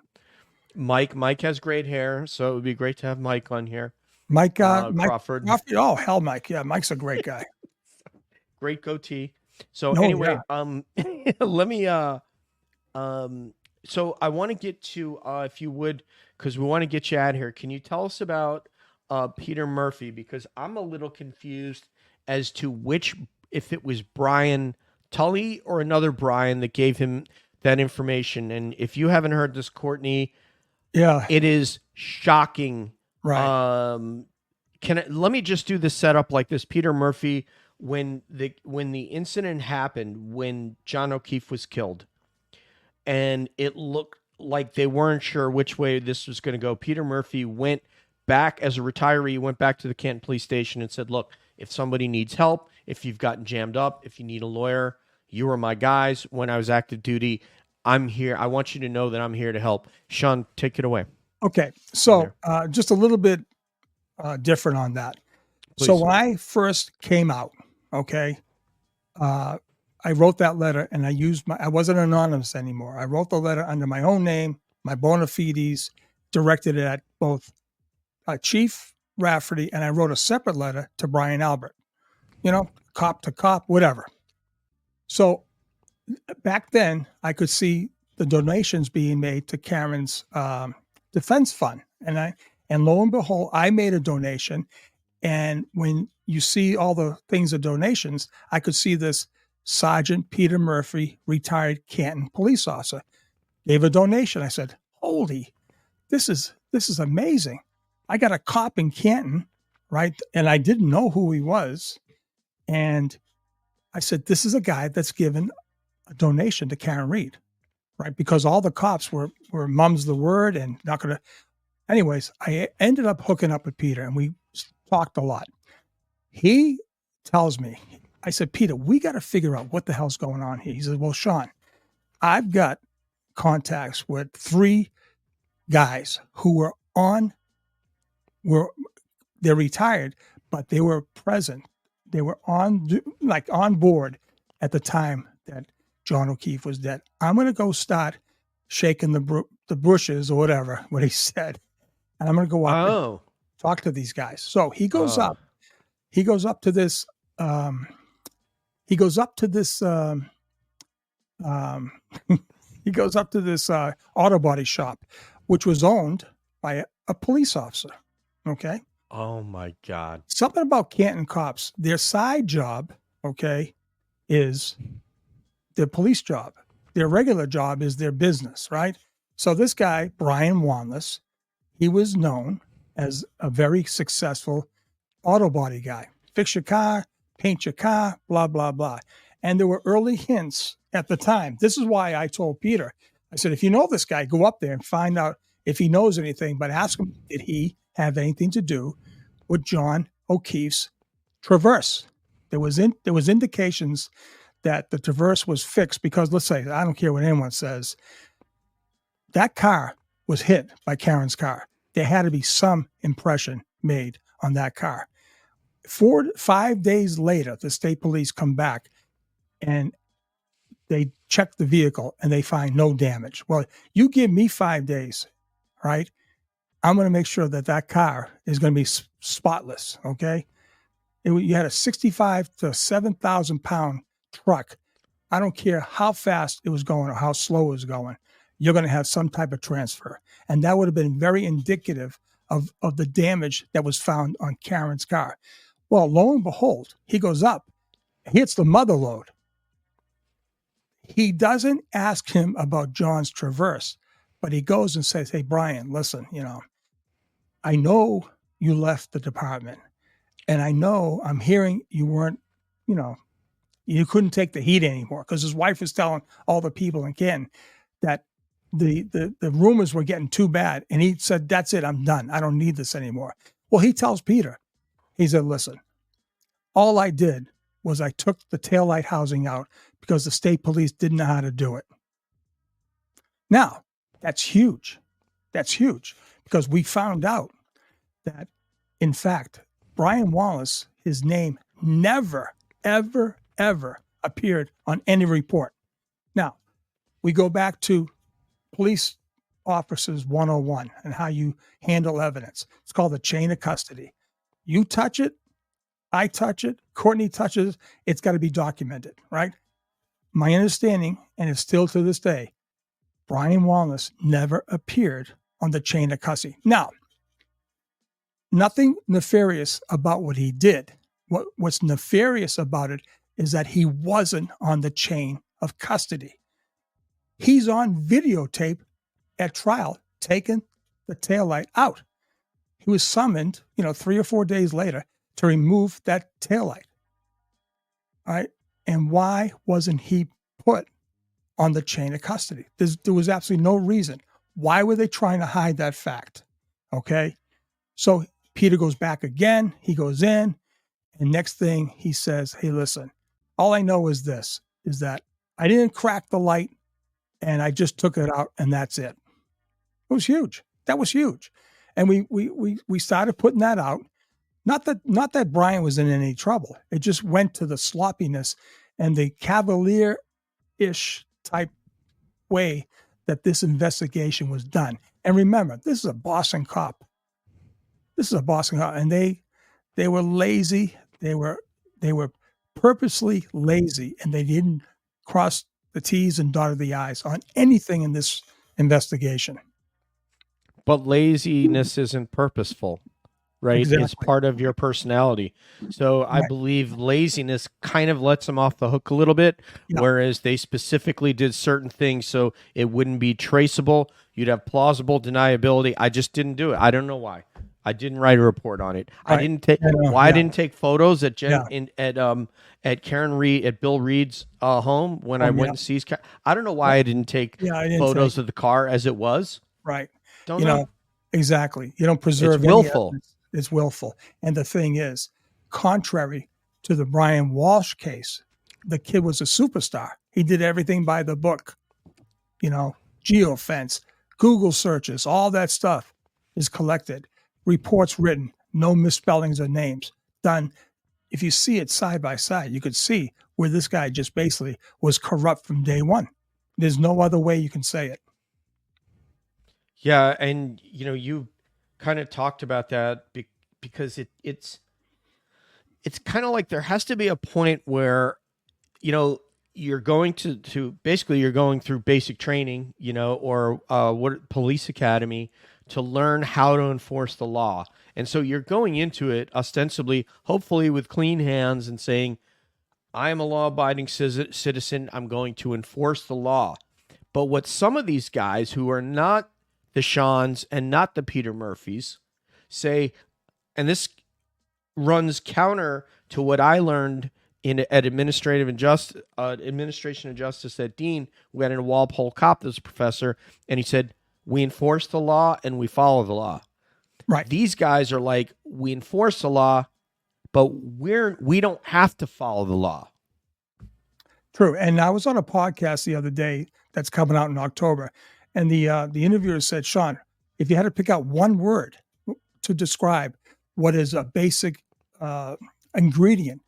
Mike has great hair, so it would be great to have Mike on here. Mike Crawford. Oh hell, Mike. Yeah, Mike's a great guy. Great goatee. So anyway, let me so I want to get to if you would, because we want to get you out of here. Can you tell us about Peter Murphy? Because I'm a little confused as to if it was Brian Tully or another Brian that gave him that information. And if you haven't heard this, Courtney, it is shocking. Right. Let me just do the setup like this. Peter Murphy, when the incident happened, when John O'Keefe was killed, and it looked like they weren't sure which way this was going to go, Peter Murphy went back as a retiree, went back to the Canton police station and said, look, if somebody needs help, if you've gotten jammed up, if you need a lawyer, you were my guys when I was active duty. I'm here. I want you to know that I'm here to help. Sean, take it away. Okay. So just a little bit different on that. Please. So when I first came out, I wrote that letter, and I wasn't anonymous anymore. I wrote the letter under my own name, my bona fides, directed it at both Chief Rafferty, and I wrote a separate letter to Brian Albert, cop to cop, whatever. So back then I could see the donations being made to Karen's defense fund. And lo and behold, I made a donation. And when you see all the things of donations, I could see this Sergeant Peter Murphy, retired Canton police officer, gave a donation. I said, holy, this is amazing. I got a cop in Canton, right? And I didn't know who he was. And I said, this is a guy that's given a donation to Karen Read, right? Because all the cops were mum's the word and not going to. Anyways, I ended up hooking up with Peter, and we talked a lot. He tells me, I said, Peter, we got to figure out what the hell's going on here. He said, well, Sean, I've got contacts with 3 guys who they're retired, but they were present. They were on board at the time that John O'Keefe was dead. I'm going to go start shaking the bushes or whatever, what he said. And I'm going to go up and talk to these guys. So he goes up to this he goes up to this um, he goes up to this auto body shop, which was owned by a police officer. Okay. Oh my God. Something about Canton cops, their side job, okay, is their police job. Their regular job is their business, right? So this guy, Brian Wanless, he was known as a very successful auto body guy. Fix your car, paint your car, blah, blah, blah. And there were early hints at the time. This is why I told Peter, I said, if you know this guy, go up there and find out if he knows anything, but ask him, did he have anything to do with John O'Keefe's Traverse? There was indications that the Traverse was fixed because, let's say, I don't care what anyone says, that car was hit by Karen's car. There had to be some impression made on that car. 5 days later, the state police come back and they check the vehicle and they find no damage. Well, you give me 5 days, right? I'm going to make sure that that car is going to be spotless, okay? You had a 65 to 7,000 pound truck. I don't care how fast it was going or how slow it was going. You're going to have some type of transfer. And that would have been very indicative of the damage that was found on Karen's car. Well, lo and behold, he goes up, hits the mother lode. He doesn't ask him about John's Traverse, but he goes and says, hey, Brian, listen, I know you left the department, and I know I'm hearing you weren't, you couldn't take the heat anymore, because his wife was telling all the people in Canton that the rumors were getting too bad. And he said, that's it, I'm done. I don't need this anymore. Well, he tells Peter, he said, listen, all I did was I took the taillight housing out because the state police didn't know how to do it. Now, that's huge. That's huge, because we found out that, in fact, Brian Wanless, his name never, ever, ever appeared on any report. Now, we go back to Police Officers 101 and how you handle evidence. It's called the chain of custody. You touch it, I touch it, Courtney touches it, it's got to be documented, right? My understanding, and it's still to this day, Brian Wanless never appeared on the chain of custody. Now, nothing nefarious about what he did. What's nefarious about it is that he wasn't on the chain of custody. He's on videotape at trial, taking the taillight out. He was summoned, 3 or 4 days later to remove that taillight. All right. And why wasn't he put on the chain of custody? There was absolutely no reason. Why were they trying to hide that fact? Okay. So Peter goes back again. He goes in, and next thing he says, hey, listen, all I know is this, is that I didn't crack the light and I just took it out, and that's it. It was huge. That was huge. And we started putting that out. Not that Brian was in any trouble. It just went to the sloppiness and the cavalier-ish type way that this investigation was done. And remember, this is a Boston cop. And they were lazy. They were purposely lazy, and they didn't cross the T's and dotted the I's on anything in this investigation. But laziness isn't purposeful, right? Exactly. It's part of your personality. So I believe laziness kind of lets them off the hook a little bit, whereas they specifically did certain things so it wouldn't be traceable. You'd have plausible deniability. I just didn't do it. I don't know why. I didn't write a report on it. Right. I didn't take I didn't take photos at Karen Read at Bill Reed's home when I went and seized. I don't know why I didn't take photos of the car as it was. Right. Don't know. Exactly. You don't preserve. It's willful. It's willful. And the thing is, contrary to the Brian Walsh case, the kid was a superstar. He did everything by the book. Geofence, Google searches, all that stuff is collected. Reports written, no misspellings of names done. If you see it side by side, you could see where this guy just basically was corrupt from day one. There's no other way you can say it. Yeah, and you kind of talked about that because it's kind of like there has to be a point where you're going to basically you're going through basic training, or what police academy to learn how to enforce the law. And so you're going into it ostensibly, hopefully with clean hands and saying, I am a law-abiding citizen. I'm going to enforce the law. But what some of these guys who are not the Seans and not the Peter Murphys say, and this runs counter to what I learned at administration of justice at Dean. We had a Walpole cop that's a professor, and he said, we enforce the law and we follow the law. Right. These guys are like, we enforce the law, but we don't have to follow the law. True. And I was on a podcast the other day that's coming out in October, and the interviewer said, Sean, if you had to pick out one word to describe what is a basic ingredient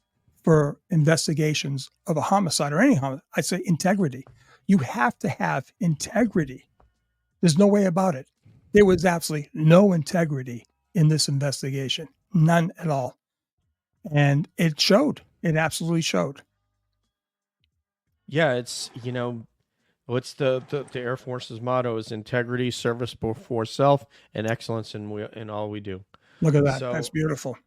for investigations of a homicide or any homicide, I'd say integrity. You have to have integrity. There's no way about it. There was absolutely no integrity in this investigation, none at all. And it showed. It absolutely showed. Yeah, it's, what's the Air Force's motto is integrity, service before self, and excellence in all we do. Look at that. So, that's beautiful.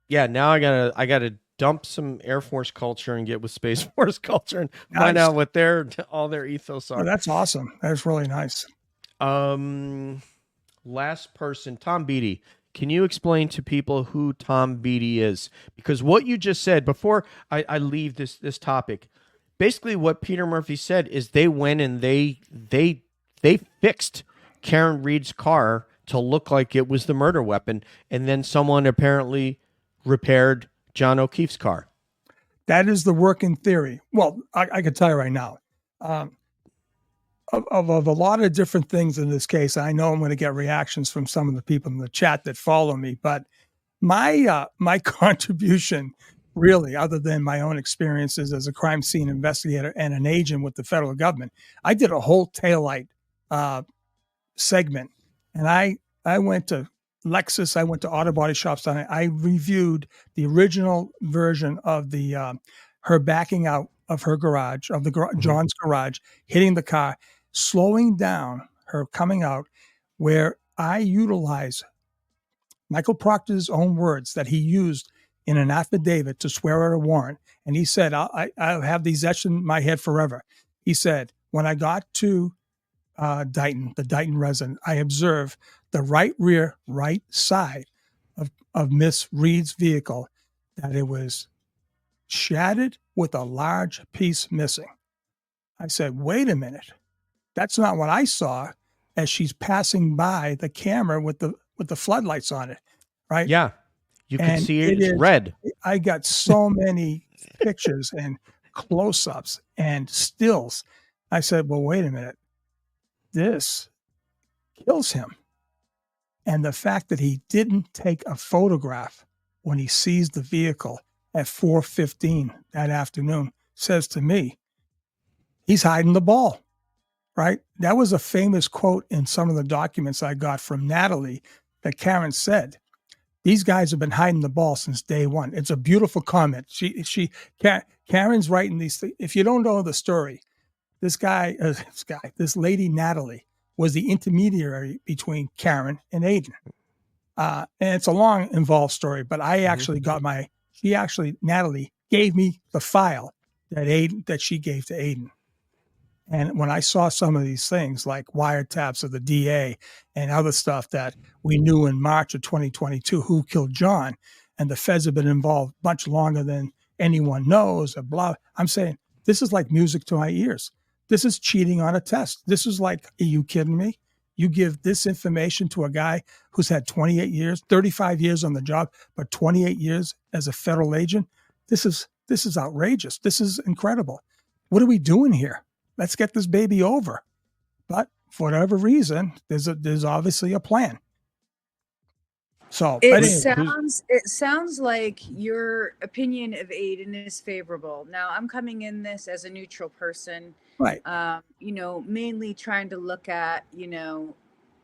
Yeah, now I gotta dump some Air Force culture and get with Space Force culture and find out what all their ethos are. Oh, that's awesome. That's really nice. Last person, Tom Beattie. Can you explain to people who Tom Beattie is? Because what you just said before I leave this topic, basically what Peter Murphy said is they went and they fixed Karen Read's car to look like it was the murder weapon, and then someone apparently repaired John O'Keefe's car. That is the working theory. Well, I can tell you right now, of a lot of different things in this case, I know I'm going to get reactions from some of the people in the chat that follow me, but my contribution, really, other than my own experiences as a crime scene investigator and an agent with the federal government, I did a whole taillight segment, and I went to Lexus, I went to auto body shops, and I reviewed the original version of the her backing out of her garage, of the John's garage, hitting the car, slowing down her coming out, where I utilize Michael Proctor's own words that he used in an affidavit to swear out a warrant. And he said, I'll have these etched in my head forever. He said, when I got to Dighton, the Dighton resident, I observed the right rear, right side of Miss Reed's vehicle, that it was shattered with a large piece missing. I said, wait a minute. That's not what I saw as she's passing by the camera with the floodlights on it, right? Yeah, you can see it's red. I got so many pictures and close-ups and stills. I said, well, wait a minute. This kills him. And the fact that he didn't take a photograph when he sees the vehicle at 4:15 that afternoon says to me, he's hiding the ball, right? That was a famous quote in some of the documents I got from Natalie that Karen said, these guys have been hiding the ball since day one. It's a beautiful comment. Karen's writing these things. If you don't know the story, this lady, Natalie, was the intermediary between Karen and Aiden. And it's a long, involved story, but I actually Natalie gave me the file that she gave to Aiden. And when I saw some of these things like wiretaps of the DEA and other stuff that we knew in March of 2022, who killed John, and the feds have been involved much longer than anyone knows, blah, I'm saying, this is like music to my ears. This is cheating on a test. This is like, are you kidding me? You give this information to a guy who's had 28 years, 35 years on the job, but 28 years as a federal agent. This is outrageous. This is incredible. What are we doing here? Let's get this baby over. But for whatever reason, there's obviously a plan. So it sounds like your opinion of Aiden is favorable. Now, I'm coming in this as a neutral person, right? Mainly trying to look at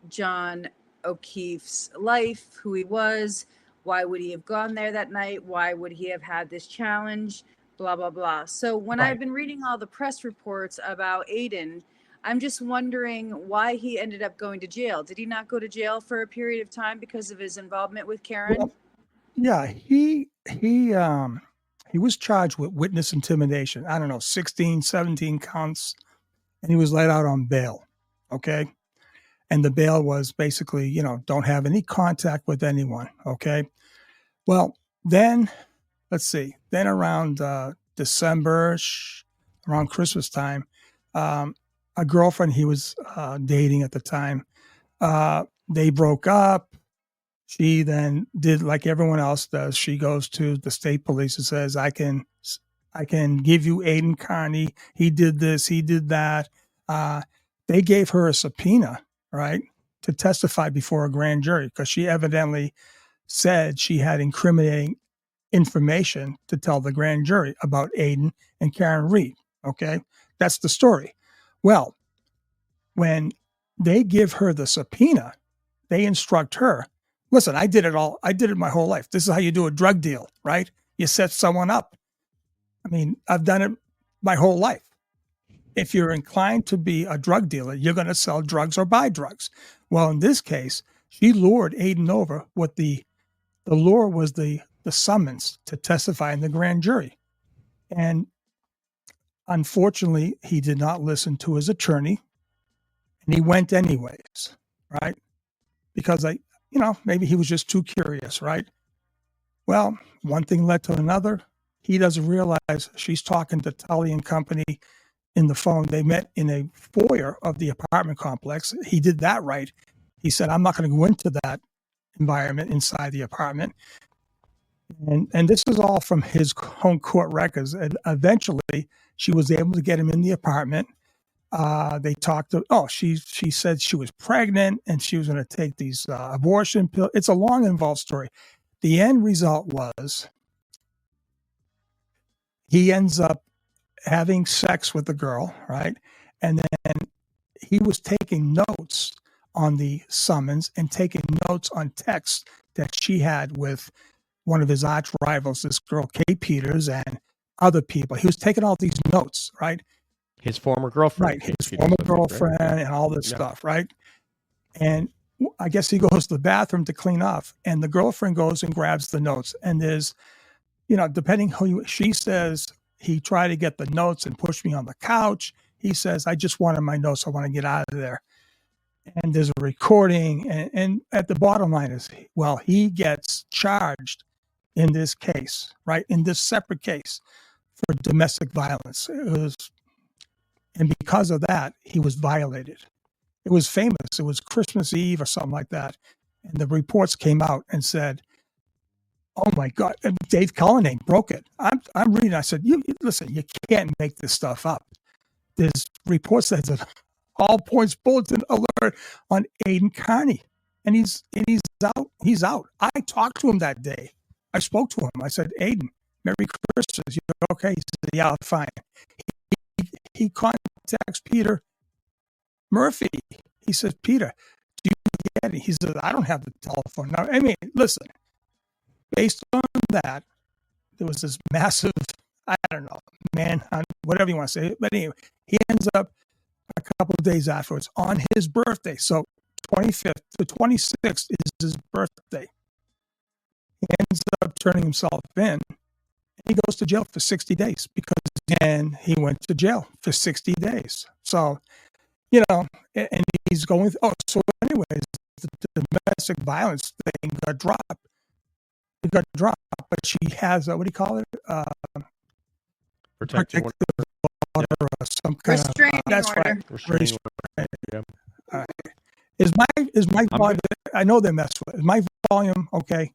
John O'Keefe's life, who he was, why would he have gone there that night, why would he have had this challenge, blah, blah, blah. So when Right. I've been reading all the press reports about Aiden, I'm just wondering why he ended up going to jail. Did he not go to jail for a period of time because of his involvement with Karen? Well, yeah, he was charged with witness intimidation. I don't know, 16, 17 counts, and he was let out on bail. Okay. And the bail was basically, don't have any contact with anyone. Okay. Well, then let's see, then around December, around Christmas time, a girlfriend he was dating at the time, they broke up. She then did like everyone else does. She goes to the state police and says, I can give you Aiden Carney. He did this, he did that. They gave her a subpoena, right, to testify before a grand jury because she evidently said she had incriminating information to tell the grand jury about Aiden and Karen Read. Okay. That's the story. Well, when they give her the subpoena, they instruct her, listen, I did it my whole life. This is how you do a drug deal, right? You set someone up. I mean, I've done it my whole life. If you're inclined to be a drug dealer, you're going to sell drugs or buy drugs. Well, in this case, she lured Aiden over with the lure was the summons to testify in the grand jury. And unfortunately, he did not listen to his attorney and he went anyways, right? Because maybe he was just too curious, right? Well, one thing led to another. He doesn't realize she's talking to Tully and company in the phone. They met in a foyer of the apartment complex. He did that right. He said, I'm not going to go into that environment inside the apartment. And this is all from his home court records. And eventually, she was able to get him in the apartment. They talked to, she said she was pregnant and she was going to take these abortion pills. It's a long, involved story. The end result was he ends up having sex with the girl, right? And then he was taking notes on the summons and taking notes on texts that she had with one of his arch rivals, this girl, Kate Peters, and other people. He was taking all these notes, right? His former girlfriend. Right, his former girlfriend and all this stuff, right? And I guess he goes to the bathroom to clean off, and the girlfriend goes and grabs the notes. And there's, depending she says, he tried to get the notes and push me on the couch. He says, I just wanted my notes. I want to get out of there. And there's a recording. And at the bottom line is, well, he gets charged in this case, right? In this separate case for domestic violence. And because of that, he was violated. It was famous. It was Christmas Eve or something like that. And the reports came out and said, oh my God, and Dave Cullinane broke it. I'm reading. I said, listen, you can't make this stuff up. There's reports that said all points bulletin alert on Aiden Carney. And he's out. He's out. I talked to him that day. I spoke to him. I said, Aiden, Merry Christmas. You're okay? He said, yeah, fine. He contacts Peter Murphy. He says, Peter, do you get it? He says, I don't have the telephone now. I mean, listen, based on that, there was this massive, I don't know, manhunt, whatever you want to say. But anyway, he ends up a couple of days afterwards on his birthday. So 25th to 26th is his birthday. He ends up turning himself in. He goes to jail for 60 days and he went to jail for 60 days. So, and he's going, so anyways, the domestic violence thing got dropped. It got dropped, but she has, what do you call it? Protective order or some kind restraining that's order. Right. Restraining order. Yeah. All right. Is my volume, I know they mess with it. Is my volume okay?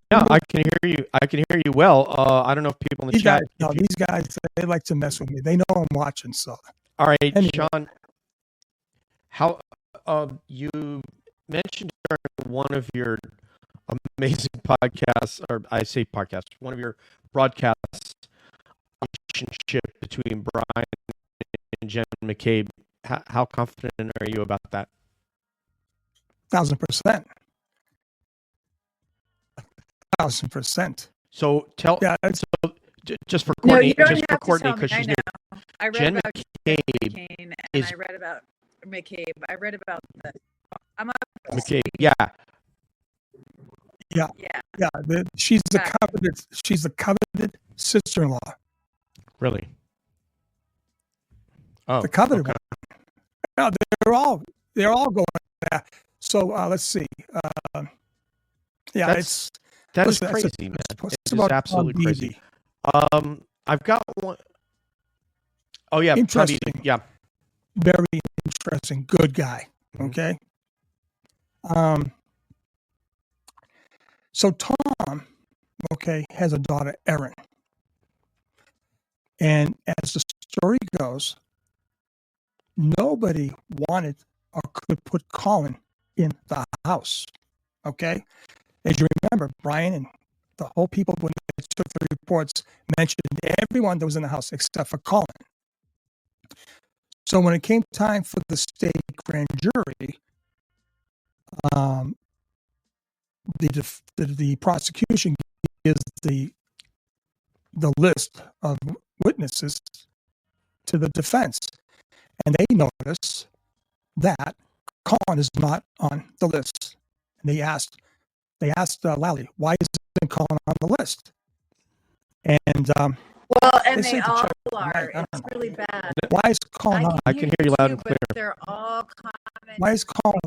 Yeah, I can hear you. I can hear you well. I don't know if people in the chat. These guys, they like to mess with me. They know I'm watching. So, all right, anyway. Sean. How you mentioned during one of your amazing podcasts, or I say podcast, one of your broadcasts, relationship between Brian and Jen McCabe. How confident are you about that? 1,000%. 1,000%. So tell Yeah, it's, just for No, Courtney, you don't just for have to Courtney tell me. because I she's know. new. I read Jen about McCabe McCain, and is I read about McCabe. I read about the. I'm up to McCabe. speed. Yeah, yeah, Yeah. yeah. She's the Right. coveted. She's the coveted sister-in-law. really. Oh, The coveted okay. one. No, they're all going there. So let's see. Yeah, That is listen, crazy, man. it's It is about absolutely Tom crazy. Beatty. I've got one. Oh yeah, Tom Interesting. Beatty. Yeah. Very interesting. Good guy. Mhm. Okay. So Tom, okay, has a daughter, Erin. And as the story goes, nobody wanted or could put Colin in the house. Okay. As you remember, Brian and the whole people, when they took the reports, mentioned everyone that was in the house except for Colin. So when it came time for the state grand jury, the prosecution gives the list of witnesses to the defense, and they notice that Colin is not on the list. And they asked Lally, why isn't Colin on the list? And Well, and they they seem to all check the are. night. I It's don't know. really bad. Why is Colin on? I can hear you loud and But clear. they're all commenting. Why is Colin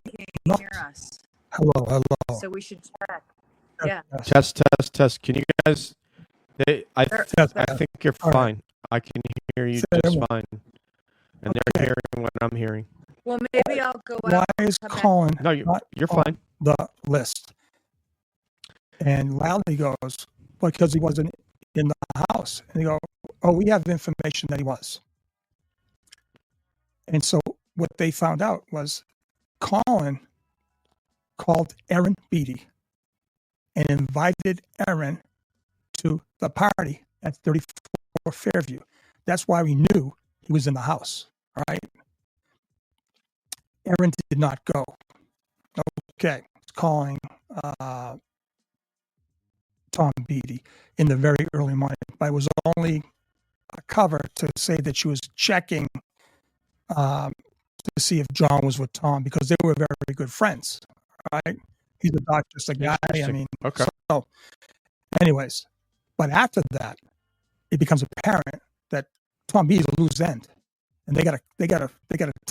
not? Hear us. Hello. So we should check. Yeah. Yes. Test. Can you guys? I think you're All right. fine. I can hear you Say just that fine, and they're hearing what I'm hearing. Well, maybe I'll go Why out. is come back. Colin No, not you're on fine. the list? And Lally goes, because he wasn't in the house. And they go, oh, we have information that he was. And so what they found out was Colin called Erin Beatty and invited Erin to the party at 34 Fairview. That's why we knew he was in the house. All right. Erin did not go. Okay. Calling Tom Beatty in the very early morning, but it was only a cover to say that she was checking to see if John was with Tom because they were very good friends. Right? He's a doctor, just a guy. I mean, Okay. So, anyways, but after that, it becomes apparent that Tom Beatty's a loose end, and they gotta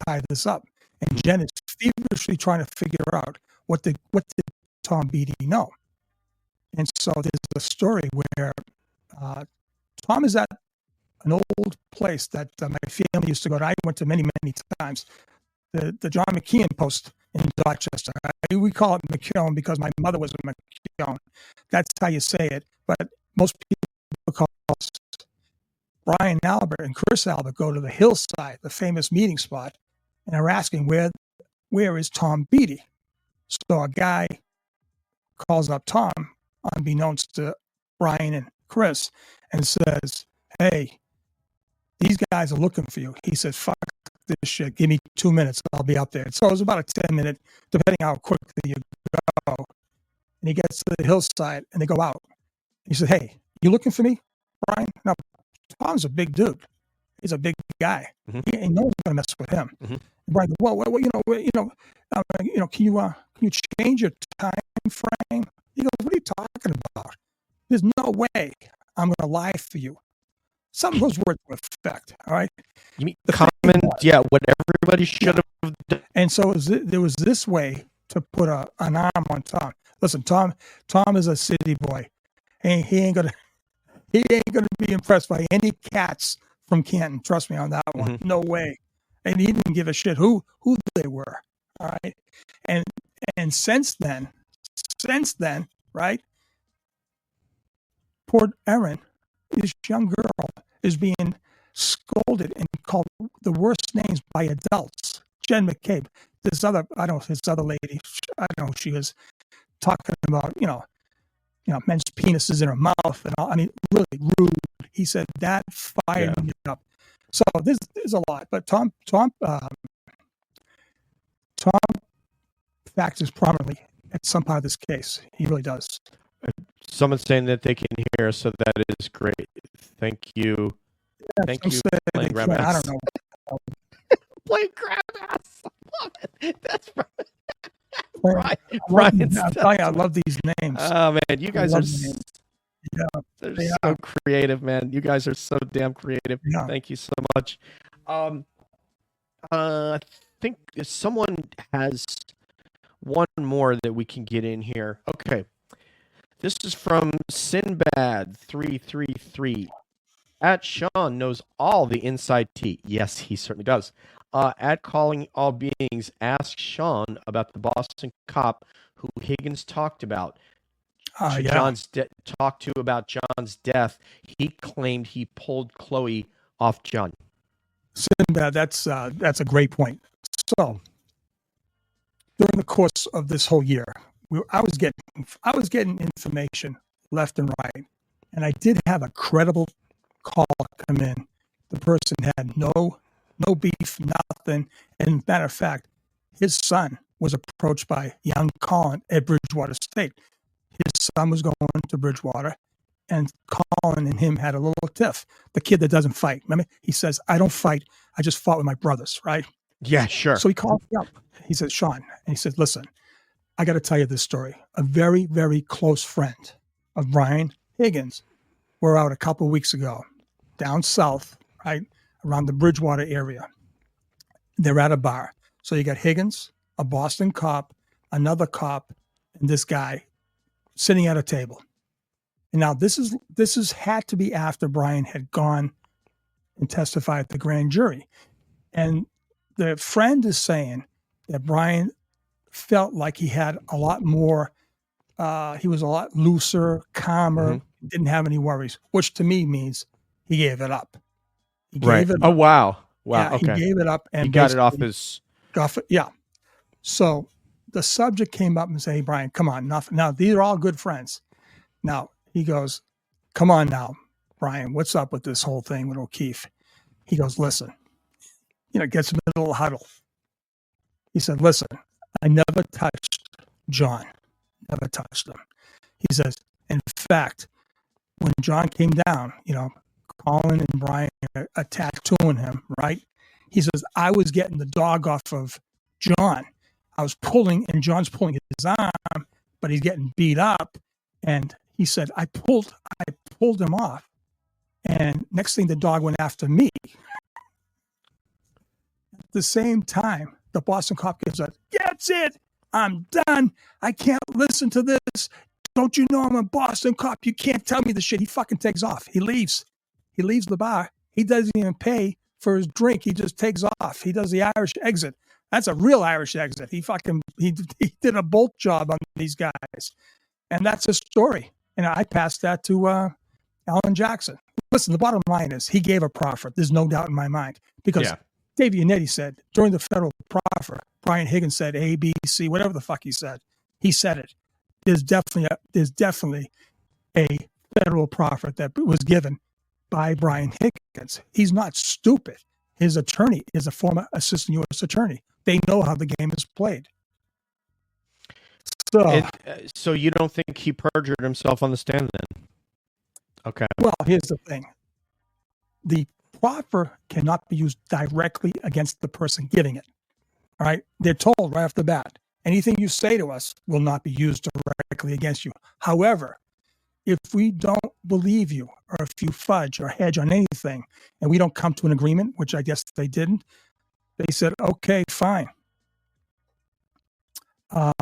tie this up. And Jen is feverishly trying to figure out what did Tom Beatty know. And so there's a story where Tom is at an old place that my family used to go to. I went to many times. The John McKeon Post in Dorchester. We call it McKeown because my mother was a McKeown. That's how you say it. But most people call us Brian Albert and Chris Albert go to the Hillside, the famous meeting spot, and are asking where is Tom Beatty? So a guy calls up Tom, unbeknownst to Brian and Chris, and says, hey, these guys are looking for you. He said, fuck this shit. Give me 2 minutes. I'll be up there. So it was about a 10-minute, depending how quickly you go. And he gets to the Hillside, and they go out. He said, hey, you looking for me, Brian? No, Tom's a big dude. He's a big guy. Mm-hmm. No one's going to mess with him. Mm-hmm. Brian, well, can you change your time frame? He goes, what are you talking about? There's no way I'm going to lie for you. Some of those words were effect, all right? You mean common? Yeah, what everybody should have done. And so there was this way to put an arm on Tom. Listen, Tom is a city boy. And he ain't gonna be impressed by any cats from Canton. Trust me on that one. Mm-hmm. No way. And he didn't give a shit who they were. All right. And since then, right? Poor Erin, this young girl, is being scolded and called the worst names by adults. Jen McCabe, this other lady, I don't know who she is, talking about, men's penises in her mouth and all. I mean, really rude. He said that fired me up. So there's a lot, but Tom factors prominently at some part of this case. He really does. Someone's saying that they can hear us, so that is great. Thank you. Thank you. Playing grab ass. I don't know. Playing grab ass. I love it. That's Brian. I love these names. Oh man, you guys are they're so creative, man. You guys are so damn creative. Yeah. Thank you so much. I think someone has one more that we can get in here. Okay. This is from Sinbad333. At Sean knows all the inside tea. Yes, he certainly does. At Calling All Beings, ask Sean about the Boston cop who Higgins talked about. Talked to about John's death. He claimed he pulled Chloe off John. Sinbad, that's a great point. So during the course of this whole year, I was getting information left and right, and I did have a credible call come in. The person had no beef, nothing. And matter of fact, his son was approached by young Colin at Bridgewater State. His son was going to Bridgewater, and Colin and him had a little tiff. The kid that doesn't fight. Remember, he says, "I don't fight. I just fought with my brothers." Right? Yeah, sure. So he called me up. He said, "Sean," and he said, "Listen, I got to tell you this story. A very, very close friend of Brian Higgins, we're out a couple of weeks ago, down south, right, around the Bridgewater area. They're at a bar. So you got Higgins, a Boston cop, another cop, and this guy sitting at a table. And now this is had to be after Brian had gone and testified at the grand jury. And the friend is saying that Brian felt like he had a lot more, he was a lot looser, calmer, didn't have any worries, which to me means he gave it up. He gave it up. Oh, wow. Yeah, okay. He gave it up. And he got it off his... Yeah. So the subject came up and said, "Hey, Brian, come on. Now, these are all good friends." Now, he goes, "Come on now, Brian, what's up with this whole thing with O'Keefe?" He goes, "Listen," gets him in a little huddle. He said, "Listen, I never touched John. Never touched him." He says, "In fact, when John came down, Colin and Brian are tattooing him, right? He says, I was getting the dog off of John. I was pulling, and John's pulling his arm, but he's getting beat up. And he said, I pulled him off. And next thing, the dog went after me." At the same time, the Boston cop gives us, "That's it. I'm done. I can't listen to this. Don't you know I'm a Boston cop? You can't tell me this shit." He fucking takes off. He leaves. He leaves the bar. He doesn't even pay for his drink. He just takes off. He does the Irish exit. That's a real Irish exit. He did a bolt job on these guys. And that's his story. And I passed that to Alan Jackson. Listen, the bottom line is he gave a proffer. There's no doubt in my mind. Because Dave Yannetti said during the federal proffer, Brian Higgins said A, B, C, whatever the fuck he said. He said it. There's definitely a federal proffer that was given by Brian Higgins. He's not stupid. His attorney is a former assistant U.S. attorney. They know how the game is played. So you don't think he perjured himself on the stand then? Okay. Well, here's the thing. The proffer cannot be used directly against the person giving it. All right? They're told right off the bat, anything you say to us will not be used directly against you. However, if we don't believe you, or if you fudge or hedge on anything, and we don't come to an agreement, which I guess they didn't, they said, "Okay, fine. We're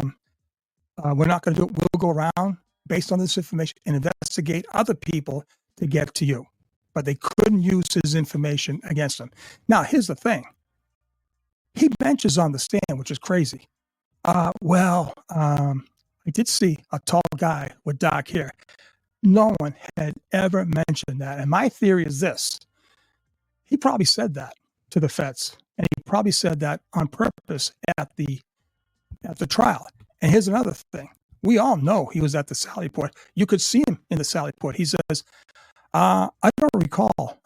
not going to do it. We'll go around based on this information and investigate other people to get to you." But they couldn't use his information against him. Now, here's the thing. He mentions on the stand, which is crazy. I did see a tall guy with dark hair. No one had ever mentioned that. And my theory is this. He probably said that to the feds. And he probably said that on purpose at the trial. And here's another thing. We all know he was at the Sally Port. You could see him in the Sally Port. He says, I don't recall.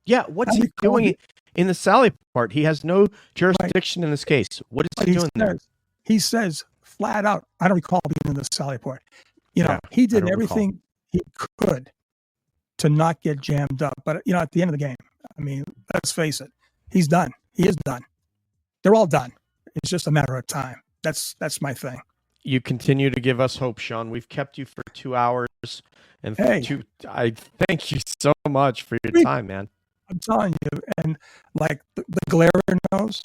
Yeah, what's he doing in the Sally Port? He has no jurisdiction in this case. What is he doing there? He says flat out, I don't recall being in the Sally Port. You know, Yeah, he I did don't recall. everything he could to not get jammed up. But, you know, at the end of the game, I mean, let's face it, he's done. He is done. They're all done. It's just a matter of time. That's my thing. You continue to give us hope, Sean. We've kept you for 2 hours, and Hey. I thank you so much for your time, man. I'm telling you, and like the Glare knows,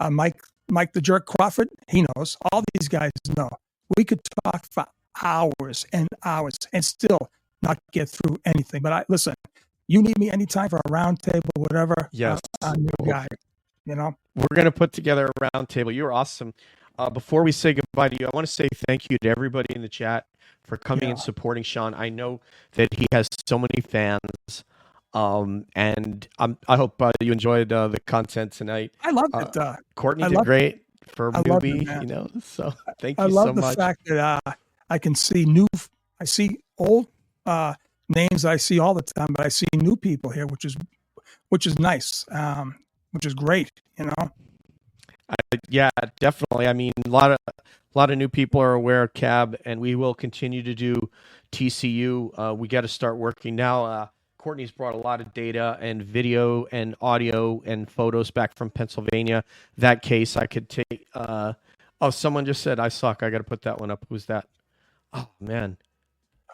Mike the Jerk Crawford, he knows. All these guys know. We could talk for hours and hours and still not get through anything. But listen, you need me anytime for a round table, whatever. Yes. I'm your guy. You know, we're gonna put together a round table. You're awesome. Before we say goodbye to you, I want to say thank you to everybody in the chat for coming and supporting Sean. I know that he has so many fans, and I hope you enjoyed the content tonight. I loved it. Courtney did great for a newbie, it, you know. So thank you so much. I love the fact that I can see I see old names I see all the time, but I see new people here, which is nice, which is great, you know. Yeah, definitely. I mean, a lot of new people are aware of CAB, and we will continue to do TCU. We got to start working now. Courtney's brought a lot of data and video and audio and photos back from Pennsylvania. That case I could take. Someone just said I suck. I got to put that one up. Who's that? Oh man.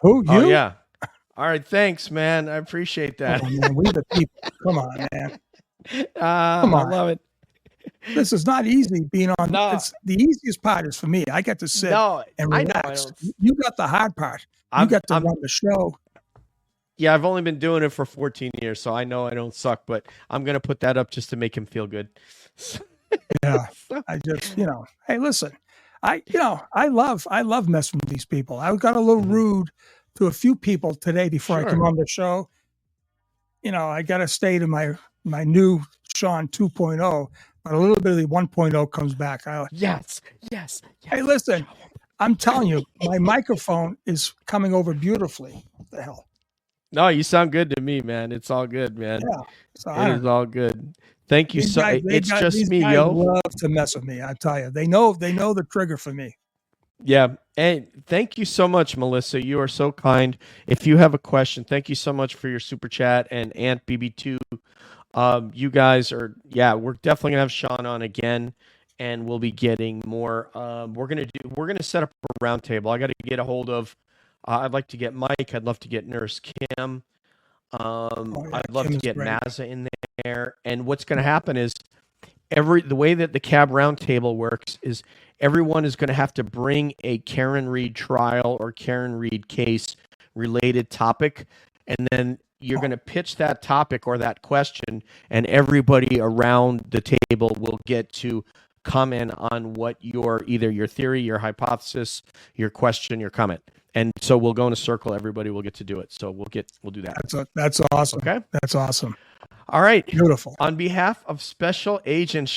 Who, you? Oh yeah. All right. Thanks, man. I appreciate that. Oh, man, we the people. Come on, man. Come on. I love it. This is not easy being on. No. It's the easiest part is for me. I get to sit and relax. You got the hard part. You got to run the show. Yeah, I've only been doing it for 14 years, so I know I don't suck, but I'm going to put that up just to make him feel good. Yeah. I just, you know, hey, listen, I love messing with these people. I got a little rude to a few people today before I come on the show. You know, I got to stay to my new Sean 2.0, but a little bit of the 1.0 comes back. Yes. Hey, listen, I'm telling you, my microphone is coming over beautifully. What the hell? No, you sound good to me, man. It's all good, man. Yeah, it is all good. Thank you. It's just me, yo. Love to mess with me. I tell you, they know the trigger for me. Yeah, and thank you so much, Melissa. You are so kind. If you have a question, thank you so much for your super chat, and Aunt BB2. You guys are, we're definitely gonna have Sean on again, and we'll be getting more. We're gonna set up a round table. I got to get a hold of. I'd like to get Mike. I'd love to get Nurse Kim. I'd love to get Mazza in there. And what's going to happen is the way that the CAB roundtable works is everyone is going to have to bring a karenread trial or karenread case related topic, and then you're going to pitch that topic or that question, and everybody around the table will get to comment on what either your theory, your hypothesis, your question, your comment. And so we'll go in a circle. Everybody will get to do it. So we'll do that. That's awesome. Okay. That's awesome. All right. Beautiful. On behalf of Special Agent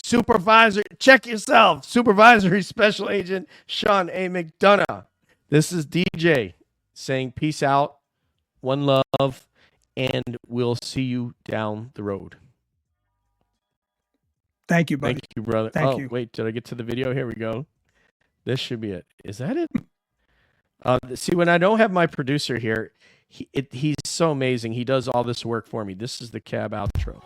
Supervisor, check yourself. Supervisory Special Agent Sean A. McDonough. This is DJ saying peace out, one love, and we'll see you down the road. Thank you, buddy. Thank you, brother. Thank you. Wait, did I get to the video? Here we go. This should be it. Is that it? See, when I don't have my producer here, he's so amazing. He does all this work for me. This is the CAB outro.